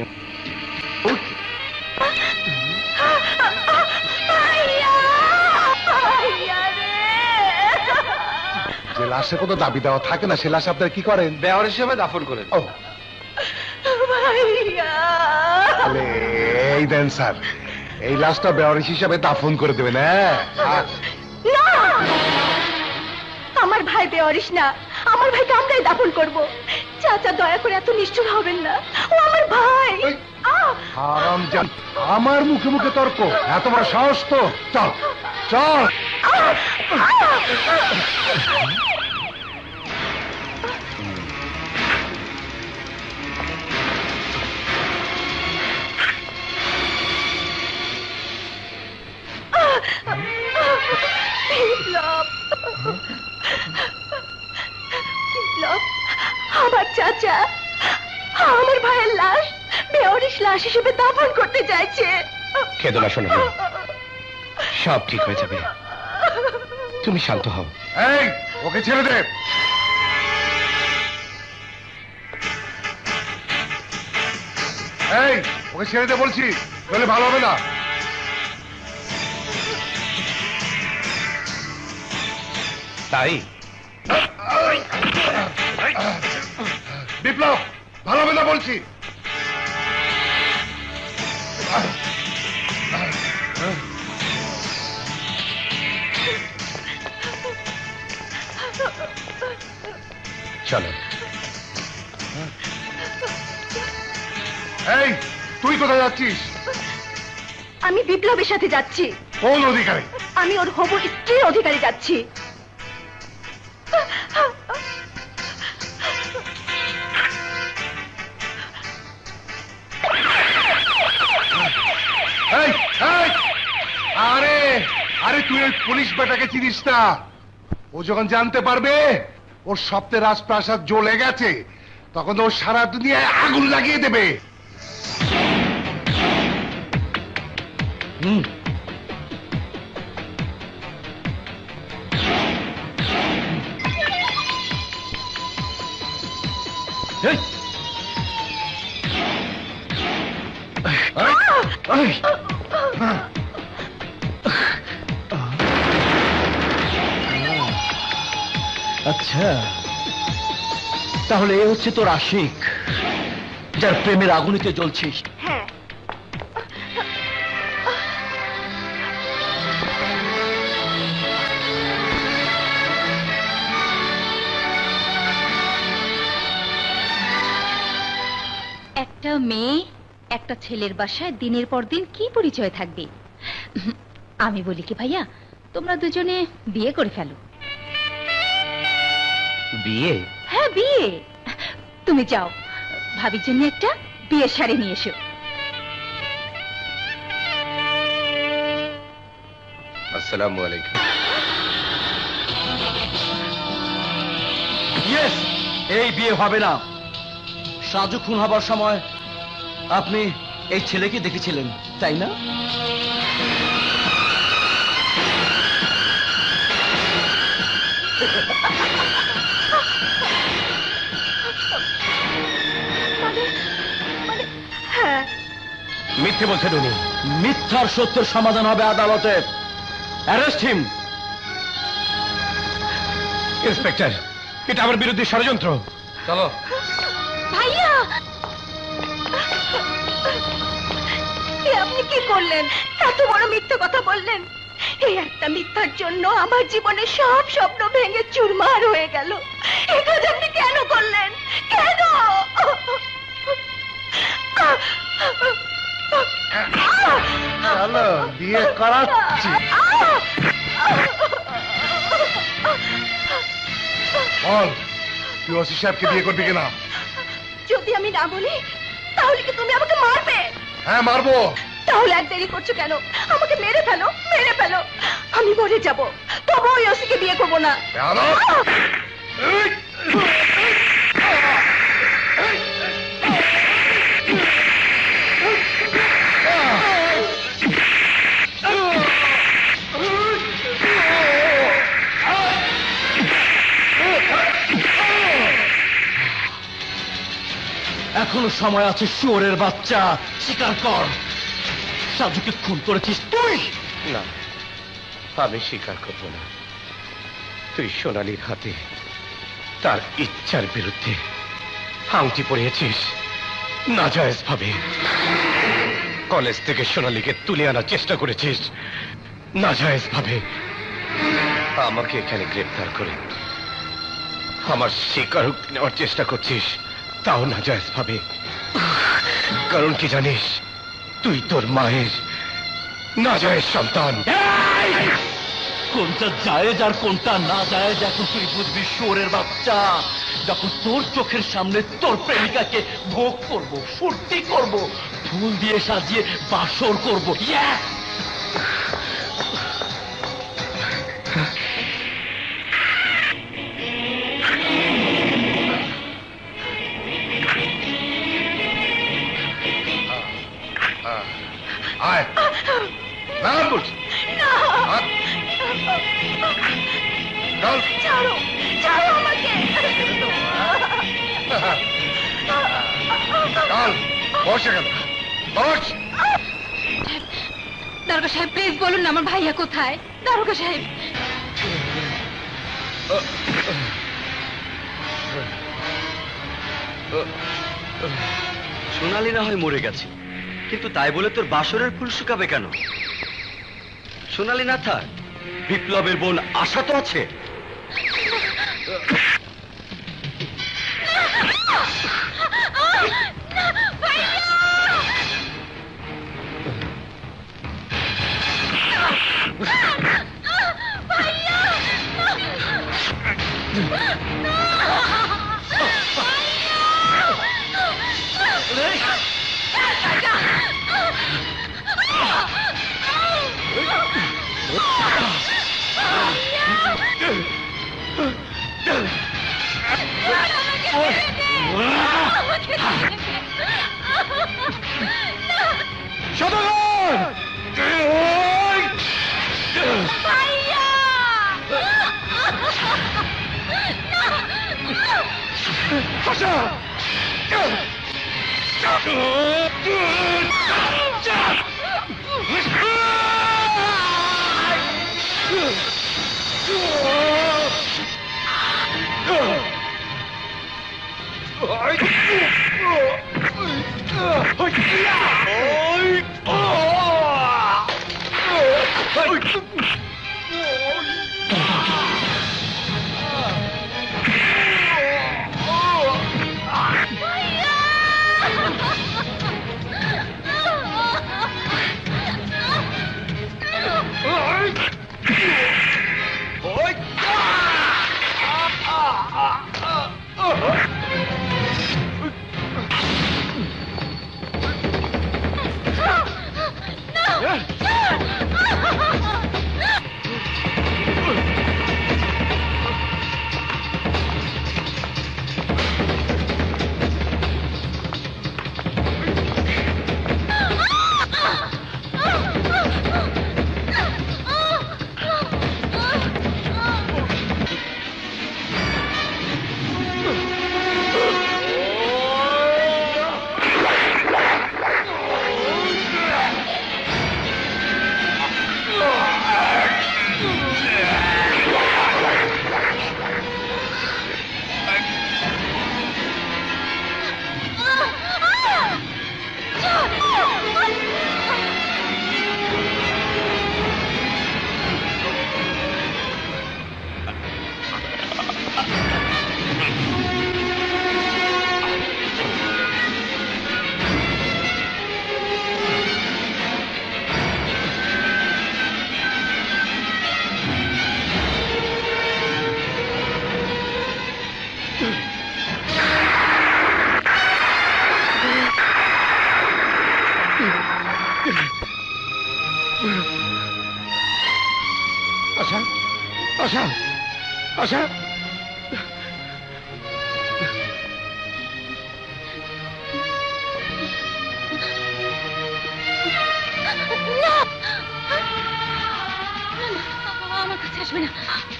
যে লাশে কোনো দাবি দেওয়া থাকে না, সে লাশ আপনারা কি করেন? বেওয়ার হিসেবে দাফন করেন। ও তাহলে এই দেন স্যার, এই লাশটা বেওয়ারিশ হিসাবে দাফন করে দেবেন। হ্যাঁ, না, আমার ভাই বেওয়ারিশ না, আমার ভাইকে আমরাই দাফন করব। চাচা দয়া করে এত নিষ্ঠুর হবেন না, ও আমার ভাই। হারামজাদা, আমার মুখে মুখে তর্ক, এত বড় সাহস তো! চল চল। বিপ্লব, বিপ্লব, আমার চাচা আমার ভাইয়ের লাশ বেওয়ারিশ লাশ হিসেবে দাফন করতে চাইছে। কেঁদো না সোনা, সব ঠিক হয়ে যাবে, তুমি শান্ত হও। এই, ওকে ছেড়ে দে। এই, ওকে ছেড়ে দে বলছি, নইলে ভালো হবে না। তাই বিপ্লব, ভালো হবে না বলছি। চলো। এই, তুই কোথায় যাচ্ছিস? আমি বিপ্লবের সাথে যাচ্ছি। কোন অধিকারী? আমি ওর হবু স্ত্রীর অধিকারী যাচ্ছি। এই, এই, আরে আরে তুই ওই পুলিশ বেটাকে চিনিস না? ও যখন জানতে পারবে ওর সপ্তাহে রাজপ্রাসাদ জ্বলে গেছে, তখন ও সারা দুনিয়ায় আগুন লাগিয়ে দেবে। আচ্ছা, তাহলে এ হচ্ছে তোর আশিক, যার প্রেমের আগুনিতে জ্বলছিস। হ্যাঁ, একটা মেয়ে একটা ছেলের বাসায় দিনের পর দিন কি পরিচয় থাকবে? আমি বলি কি ভাইয়া, তোমরা দুজনে বিয়ে করে ফেলো। বিয়ে? হ্যাঁ, বিয়ে। তুমি যাও, ভাবির জন্য একটা বিয়ের শাড়ি নিয়ে এসো। আসসালামু আলাইকুম। ইয়েস, এই বিয়ে হবে না। সাজু খুন হবার সময় আপনি এই ছেলেকে দেখেছিলেন, তাই না? হ্যাঁ। মিথ্যে বলছেন উনি। মিথ্যার সত্যের সমাধান হবে আদালতে। Arrest him. ইন্সপেক্টর, এটা আমার বিরুদ্ধে ষড়যন্ত্র। চলো। ভাইয়া, আপনি কি করলেন? এত বড় মিথ্যে কথা বললেন। এই একটা মিথ্যার জন্য আমার জীবনের সব স্বপ্ন ভেঙে চুরমার হয়ে গেল। এই কাজ আপনি কেন করলেন? কেন? চলো, বিয়ে করাচ্ছি। বল, তুই ওসি সাহেবকে বিয়ে করবি কিনা? যদি আমি না বলি তাহলে কি তুমি আমাকে মারবে? হ্যাঁ, মারবো। তাহলে আর দেরি করছো কেন? আমাকে মেরে ফেলো, মেরে ফেলো। আমি মরে যাব, তবু ওই ওসিকে বিয়ে করবো না। এখনো সময় আছে শুয়োরের বাচ্চা, স্বীকার কর সাজুকে খুন করেছিস তুই। না, আমি স্বীকার করব না। তুই সোনালীর হাতে তার ইচ্ছার বিরুদ্ধে আংটি পরিয়েছিস নাজায়েজ ভাবে। কলেজ থেকে সোনালীকে তুলে আনার চেষ্টা করেছিস নাজায়েজ ভাবে। আমাকে এখানে গ্রেফতার করে আমার স্বীকারোক্তি নেওয়ার চেষ্টা করছিস, তাও নাজায়েজ ভাবে। কারণ কি জানিস, তুই তোর মায়ের নাজায়েজ সন্তান। কোনটা জায়েজ আর কোনটা না জায়েজ এখন তুই বুঝবি শুয়োরের বাচ্চা। যখন তোর চোখের সামনে তোর প্রেমিকাকে ভোগ করব, ফুর্তি করব, ফুল দিয়ে সাজিয়ে বাসর করব। আয় না বলছি ছাড়ো, ছাড়ো আমাকে। চল বস এখানে, বস। দারোগা সাহেব প্লিজ বলুন না আমার ভাইয়া কোথায়। দারোগা সাহেব, সোনালী না হয় মরে গেছে, কিন্তু তাই বলে তোর বাসরের ফুল শুকাবে কেন? সোনালী না থাক, বিপ্লবের বোন আশা তো আছে। আশা, আশা, আশা। আমার কাছে আসবে না,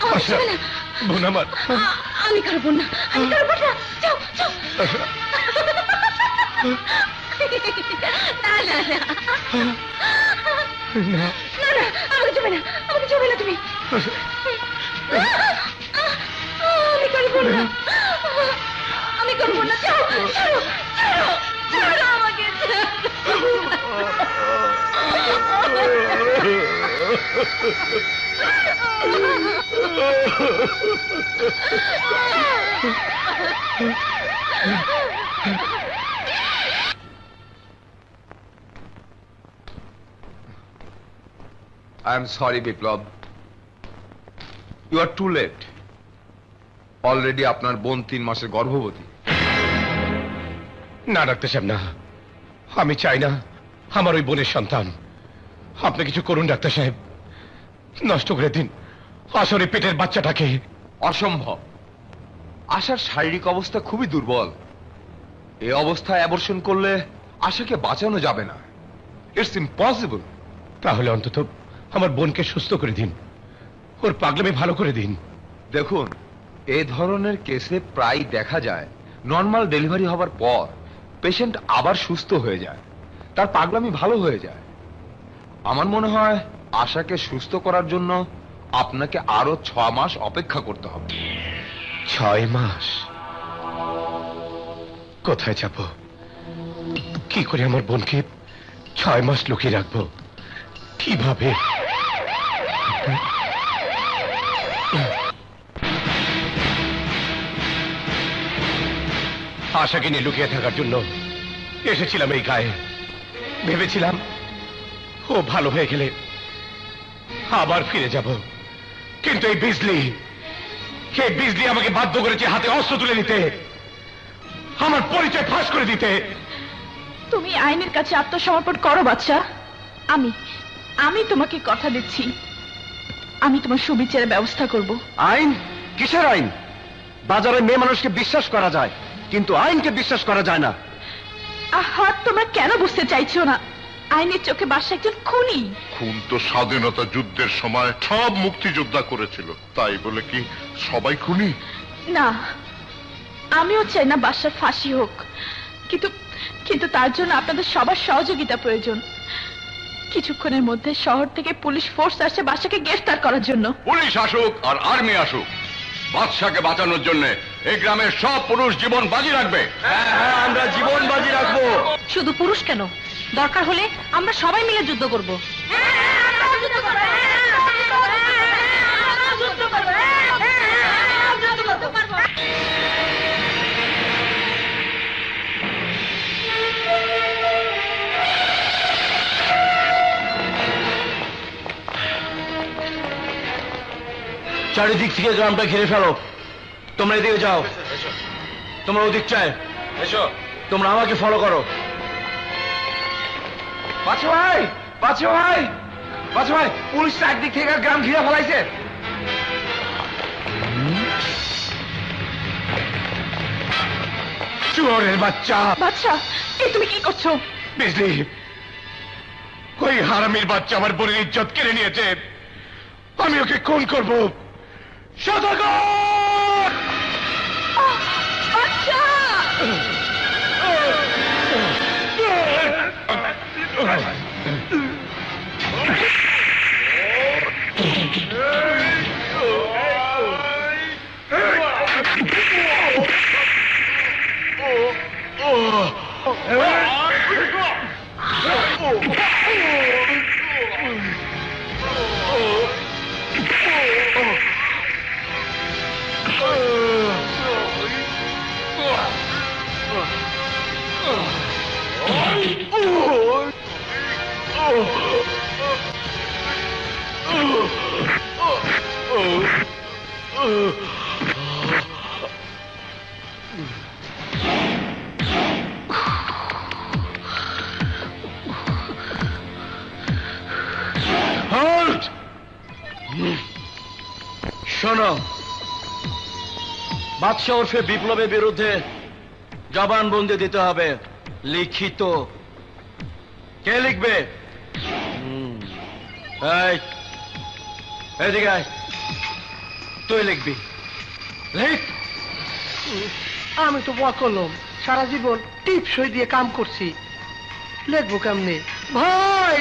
আমার কাছে আসবে না। বোন আমার, আমি কারো বোন না, আমি কারো বোন না। যাও, যাও। না না না আমাকে যাবে না, আমাকে যাবে না তুমি। আমি করবো না, আমি করবো না। ছাড়ো ছাড়ো ছাড়ো ছাড়ো আমাকে। I am sorry, Biplab. You are too late. Already আপনার বোন 3 মাসের গর্ভবতী। না ডাক্তার সাহেব, না, আমি চাই না আমার ওই বোনের সন্তান। আপনি কিছু করুন ডাক্তার সাহেব, নষ্ট করে দিন আসলে পেটের বাচ্চাটাকে। অসম্ভব। আশার শারীরিক অবস্থা খুবই দুর্বল। এই অবস্থায় অ্যাবর্শন করলে আশাকে বাঁচানো যাবে না। It's impossible. তাহলে অন্তত আমার বোনকে সুস্থ করে দিন, ওর পাগলামি ভালো করে দিন। দেখুন, এই ধরনের কেসে প্রায় দেখা যায় নর্মাল ডেলিভারি হবার পর পেশেন্ট আবার সুস্থ হয়ে যায়, তার পাগলামি ভালো হয়ে যায়। আমার মনে হয় আশাকে সুস্থ করার জন্য আপনাকে আরো 6 মাস অপেক্ষা করতে হবে। 6 মাস? কোথায় যাব? কি করে আমার বোনকে 6 মাস লুকিয়ে রাখবো? কিভাবে? আশাকে নিয়ে লুকিয়ে থাকার জন্য এসেছিলাম এই গায়ে। ভেবেছিলাম ও ভালো হয়ে গেলে আবার ফিরে যাব, কিন্তু এই বিজলি আমাকে বাধ্য করেছে হাতে অস্ত্র তুলে নিতে, আমার পরিচয় ফাঁস করে দিতে। তুমি আইনের কাছে আত্মসমর্পণ করো বাচ্চা। আমি তোমাকে কথা দিচ্ছি, আমি তোমার সুবিচারের ব্যবস্থা করব। আইন? কিসের আইন? বাজারে মেয়ে মানুষকে বিশ্বাস করা যায়, কিন্তু আইনকে বিশ্বাস করা যায় না। আহা, তোমরা কেন বুঝতে চাইছো না? আইনের চোখে বাদশা একজন খুনি। খুন তো স্বাধীনতা যুদ্ধের সময় সব মুক্তিযোদ্ধা করেছিল, তাই বলে কি সবাই খুনি? না, আমিও চাই না বাদশার ফাঁসি হোক, কিন্তু তার জন্য আপনাদের সবার সহযোগিতা প্রয়োজন। কিছুক্ষণের মধ্যে শহর থেকে পুলিশ ফোর্স আসছে বাদশাকে গ্রেফতার করার জন্য। পুলিশ আসুক আর আর্মি আসুক, বাদশাকে বাঁচানোর জন্য এই গ্রামের সব পুরুষ জীবন বাজি রাখবে। আমরা জীবন বাজি রাখবো। শুধু পুরুষ কেন, দরকার হলে আমরা সবাই মিলে যুদ্ধ করব। চারিদিক থেকে গ্রামটা ঘিরে ফেলো। তোমরা এদিকে যাও, তোমরা ওদিক চায় এসো, তোমরা আমাকে ফলো করো। বাচ্চা ভাই, বাচ্চা ভাই, বাচ্চা ভাই, পুলিশ একদিক থেকে গ্রাম ঘিরে ফেলাইছে। চোরের বাচ্চা! বাচ্চা, এই তুমি কি করছো? বিজলি, ওই হারামির বাচ্চা আমার বোনের ইজ্জত কেড়ে নিয়েছে, আমি ওকে খুন করব। সদাগর! বাচ্চা! শোনো, বাদশা ওরফে বিপ্লবের বিরুদ্ধে জবানবন্দি দিতে হবে, লিখিত। কে লিখবে? এদিকে আয়, তুই লিখবি। লিখ। আমি তো বয়া করলাম, সারা জীবন টিপ সই দিয়ে কাম করছি, লিখবো কেমনে ভাই?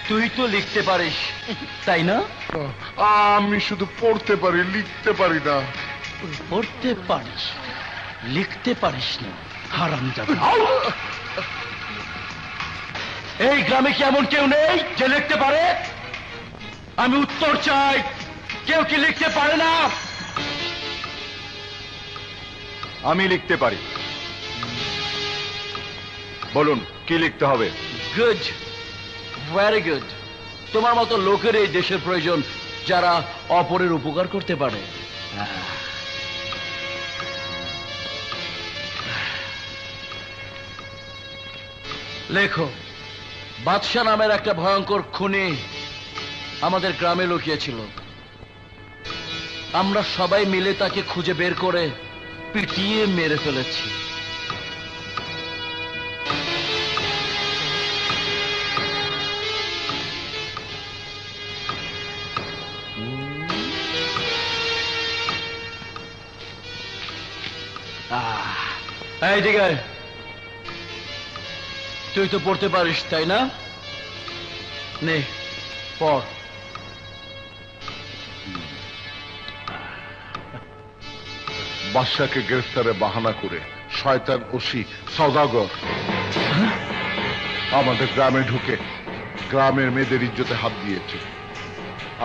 তুই তো লিখতে পারিস তাই না? আমি শুধু পড়তে পারি, লিখতে পারি না। পড়তে পারিস, লিখতে পারিস না, হারামজাদা। এই গ্রামে কি এমন কেউ নেই যে লিখতে পারে? আমি উত্তর চাই, কেউ কি লিখতে পারে না? আমি লিখতে পারি। বলুন কি লিখতে হবে? Good, very good. তোমার মতো লোকের এই দেশের প্রয়োজন যারা অপরের উপকার করতে পারে। লেখো, বাদশা নামের একটা ভয়ঙ্কর খুনি আমাদের গ্রামে লুকিয়েছিল। আমরা সবাই মিলে তাকে খুঁজে বের করে পিটিয়ে মেরে ফেলেছি। এই ঠিক আছে, তুই তো পড়তে পারিস তাই না? নে পড়। বাদশাকে গ্রেফতারে বাহানা করে শয়তান ওসি সওদাগর আমাদের গ্রামে ঢুকে গ্রামের মেয়েদের ইজ্জতে হাত দিয়েছে।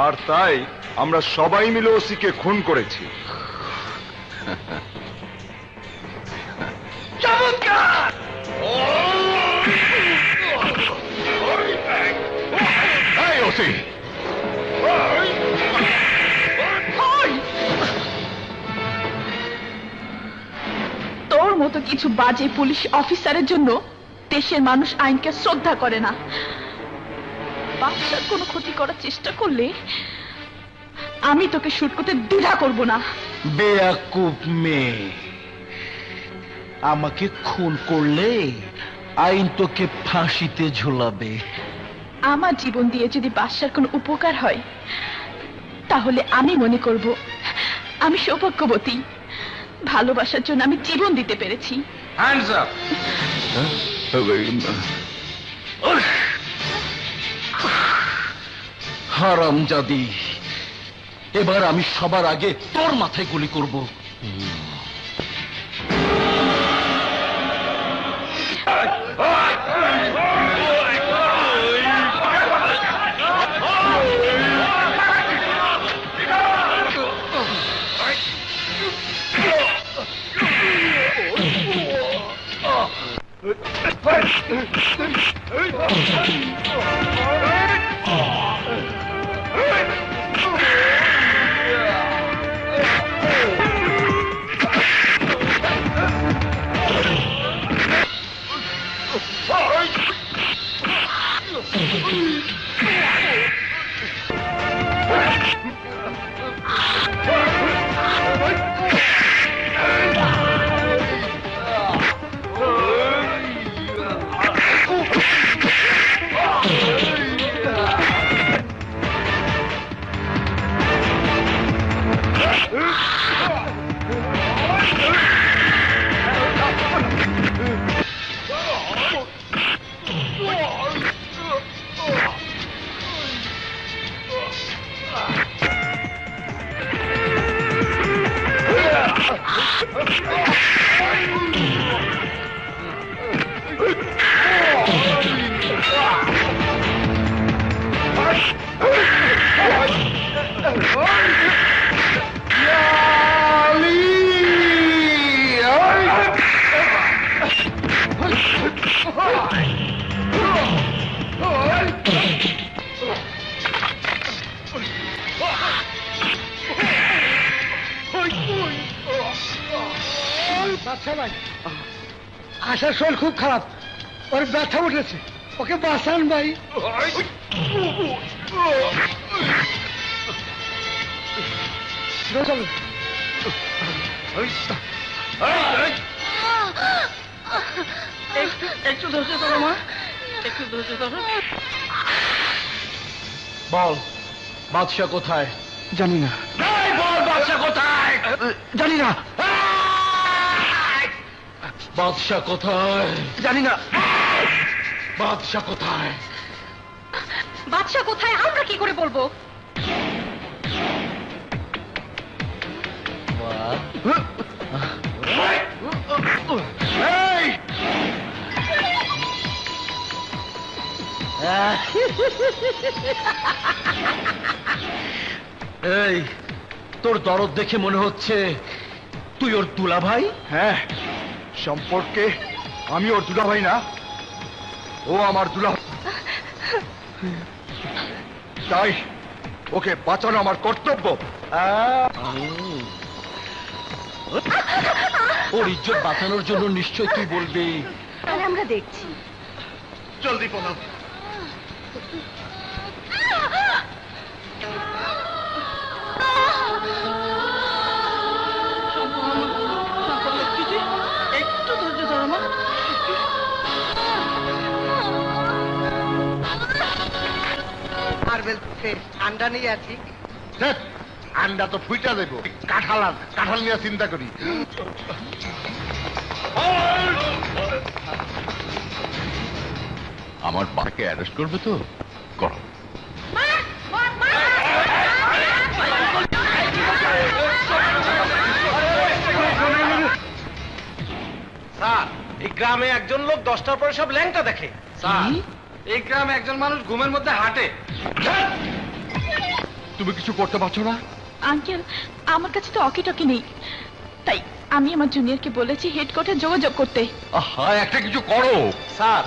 আর তাই আমরা সবাই মিলে ওসিকে খুন করেছি। চমৎকার! ওসি তোর মতো কিছু বাজে পুলিশ অফিসারের জন্য দেশের মানুষ আইনকে শ্রদ্ধা করে না। বাচ্চার কোনো ক্ষতি করার চেষ্টা করলে আমি তোকে শুট করতে দ্বিধা করব না। বেয়াকুব মেয়ে, আমাকে খুন করলে আইন তোকে ফাঁসিতে ঝোলাবে। আমার জীবন দিয়ে যদি বাদশার কোনো উপকার হয় তাহলে আমি মনে করব আমি সৌভাগ্যবতী। ভালোবাসার জন্য আমি জীবন দিতে পেরেছি। Hands up. হারামজাদি, এবার আমি সবার আগে তোর মাথায় গুলি করব। আশার শরীর খুব খারাপ, ওর ব্যথা উঠেছে, ওকে বাঁচান ভাই। একটু ধৈর্য ধরো মা, একটু ধৈর্য ধরো। বল বাদশা কোথায়? জানি না। বল বাদশা কোথায়? জানি না, বাদশা কোথায়? জানি না। বাদশা কোথায়? বাদশা কোথায় আমরা কি করে বলবো? এই তোর দরদ দেখে মনে হচ্ছে তুই ওর দুলাভাই। হ্যাঁ, সম্পর্কে আমি ওর দুলাভাই না, ও আমার দুলাভাই। তাই ওকে বাঁচানো আমার কর্তব্য। ওর ইজ্জত বাঁচানোর জন্য নিশ্চয় তুই বলবি। তাহলে আমরা দেখছি। জলদি পড়ো। একটু ধৈর্য ধরো মা। মার্বেল আন্ডা নিয়ে আছি। আন্ডা তো ফুইটা দেবো, কাঁঠাল নিয়ে চিন্তা করি। আমার বাকে অ্যারেস্ট করবে তো করো। স্যার, এই গ্রামে একজন লোক 10টার পরে সব ল্যাংটা দেখে। স্যার, এই গ্রামে একজন মানুষ ঘুমের মধ্যে হাঁটে। তুমি কিছু করতে পারছো না? আঙ্কেল, আমার কাছে তো অকি টকি নেই, তাই আমি আমার জুনিয়রকে বলেছি হেডকোয়ার্টার যোগাযোগ করতে। আহা, একটা কিছু করো। স্যার,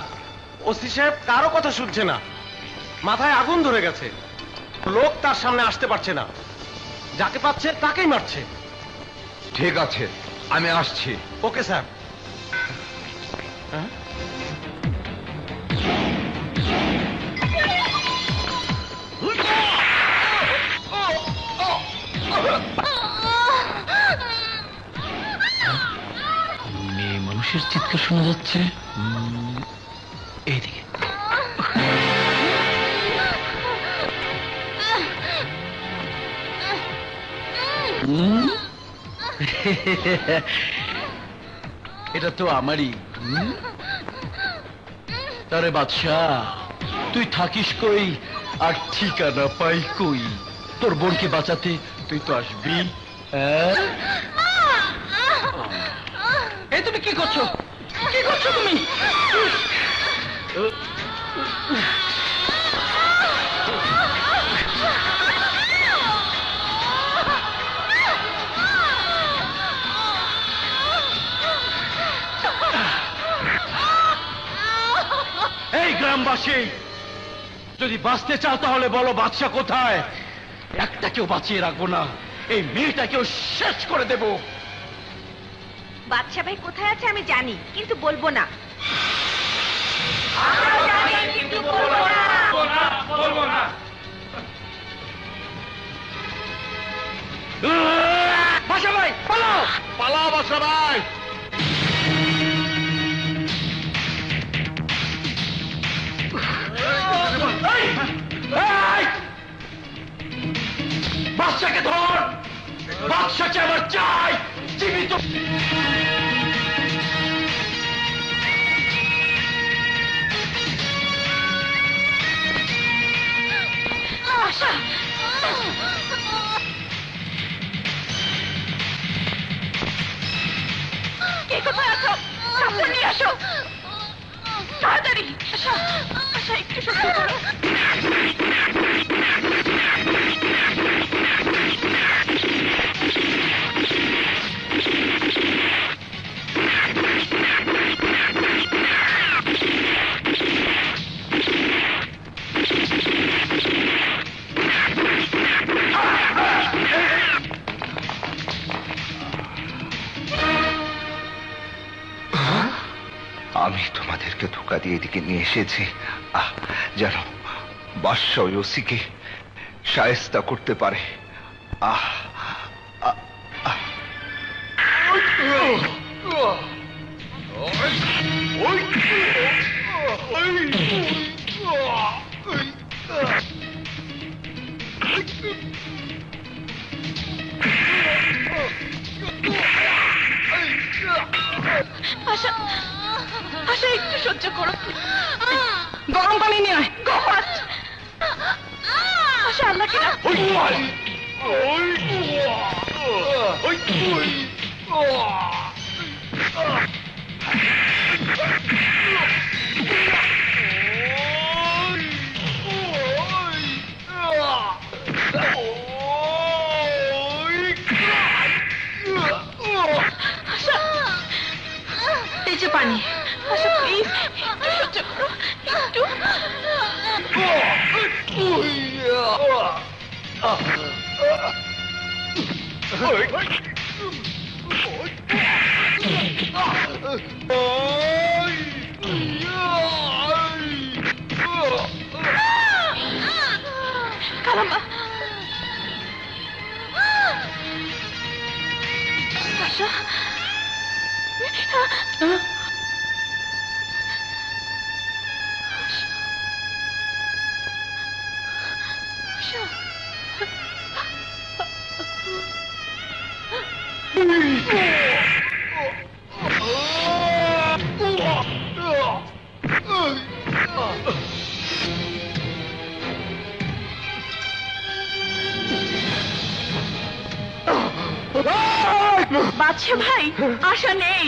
ওসি সাহেব কারো কথা শুনছে না, মাথায় আগুন ধরে গেছে, লোক তার সামনে আসতে পারছে না, যাকে পাচ্ছে তাকেই মারছে। ঠিক আছে, আমি আসছি। Okay sir. মেয়ে মানুষের চিৎকার শোনা যাচ্ছে এইদিকে। এটা তো আমারই। তারে বাদশা, তুই থাকিস কই আর ঠিকানা পাই কই? তোর বোনকে বাঁচাতে তুই তো আসবি। এই তুমি কি করছো? কি করছো তুমি? এই গ্রামবাসী, যদি বাঁচতে চাও তাহলে বলো বাদশা কোথায়? একটাকেও বাঁচিয়ে রাখবো না, এই মেয়েটাকেও শেষ করে দেব। বাদশা ভাই কোথায় আছে আমি জানি, কিন্তু বলবো না। বাদশা ভাই পালাও, পালাও বাদশা ভাই। বাদশাকে ধর, বাদশাকে আমার চাই জীবিত। আশা, কে কোথায় আছো? কাপড় নিয়ে আসো তাড়াতাড়ি। আশা, আশা একটু সহ্য করো। আমি তোমাদেরকে ধোকা দিয়ে এদিকে নিয়ে এসেছি যেন বাদশা ওই ওসিকে শায়েস্তা করতে পারে। আশা আশা একটু সহ্য করো গরম পানি নিয়ে আয় গো ফাস্ট আশা আল্লাহকে ডাক আশা এই যে পানি আশা প্লিজ একটু সহ্য করো একটু Caramba! Sasha? বাদশা ভাই আশা নেই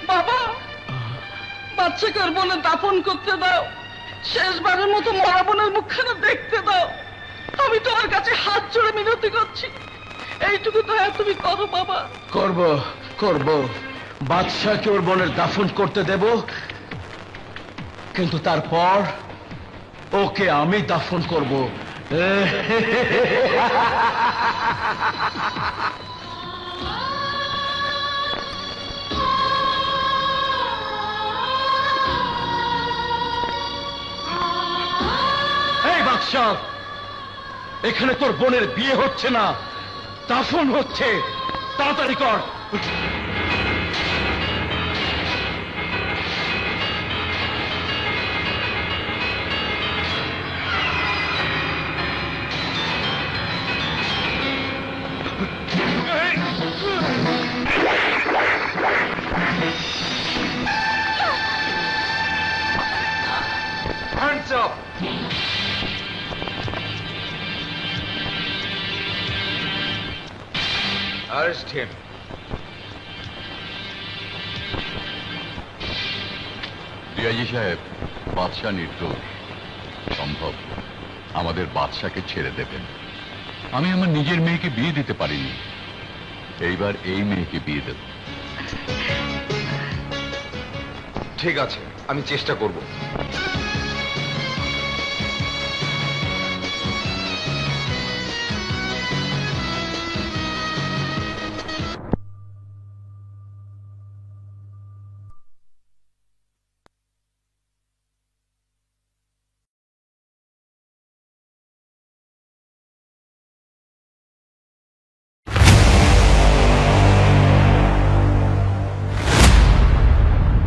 বাবা বাচ্চাকে ওর বোনে দাফন করতে দাও শেষবারের মতো মরা বোনের মুখখানা দেখতে দাও আমি তোমার কাছে হাত জোড়ে মিনতি করছি এইটুকু দয়া তুমি করো বাবা করব করব বাদশাকে ওর বোনের দাফন করতে দেব কিন্তু তারপর ওকে আমি দাফন করব এই বাদশা এখানে তোর বোনের বিয়ে হচ্ছে না দাফন হচ্ছে তাড়াতাড়ি কর Hands up! Arrest him. DIG সাহেব বাদশা নির্দোষ সম্ভব আমাদের বাদশাকে ছেড়ে দেবেন আমি আমার নিজের মেয়েকে বিয়ে দিতে পারিনি এইবার এই মেয়েকে বিয়ে দেব ঠিক আছে আমি চেষ্টা করব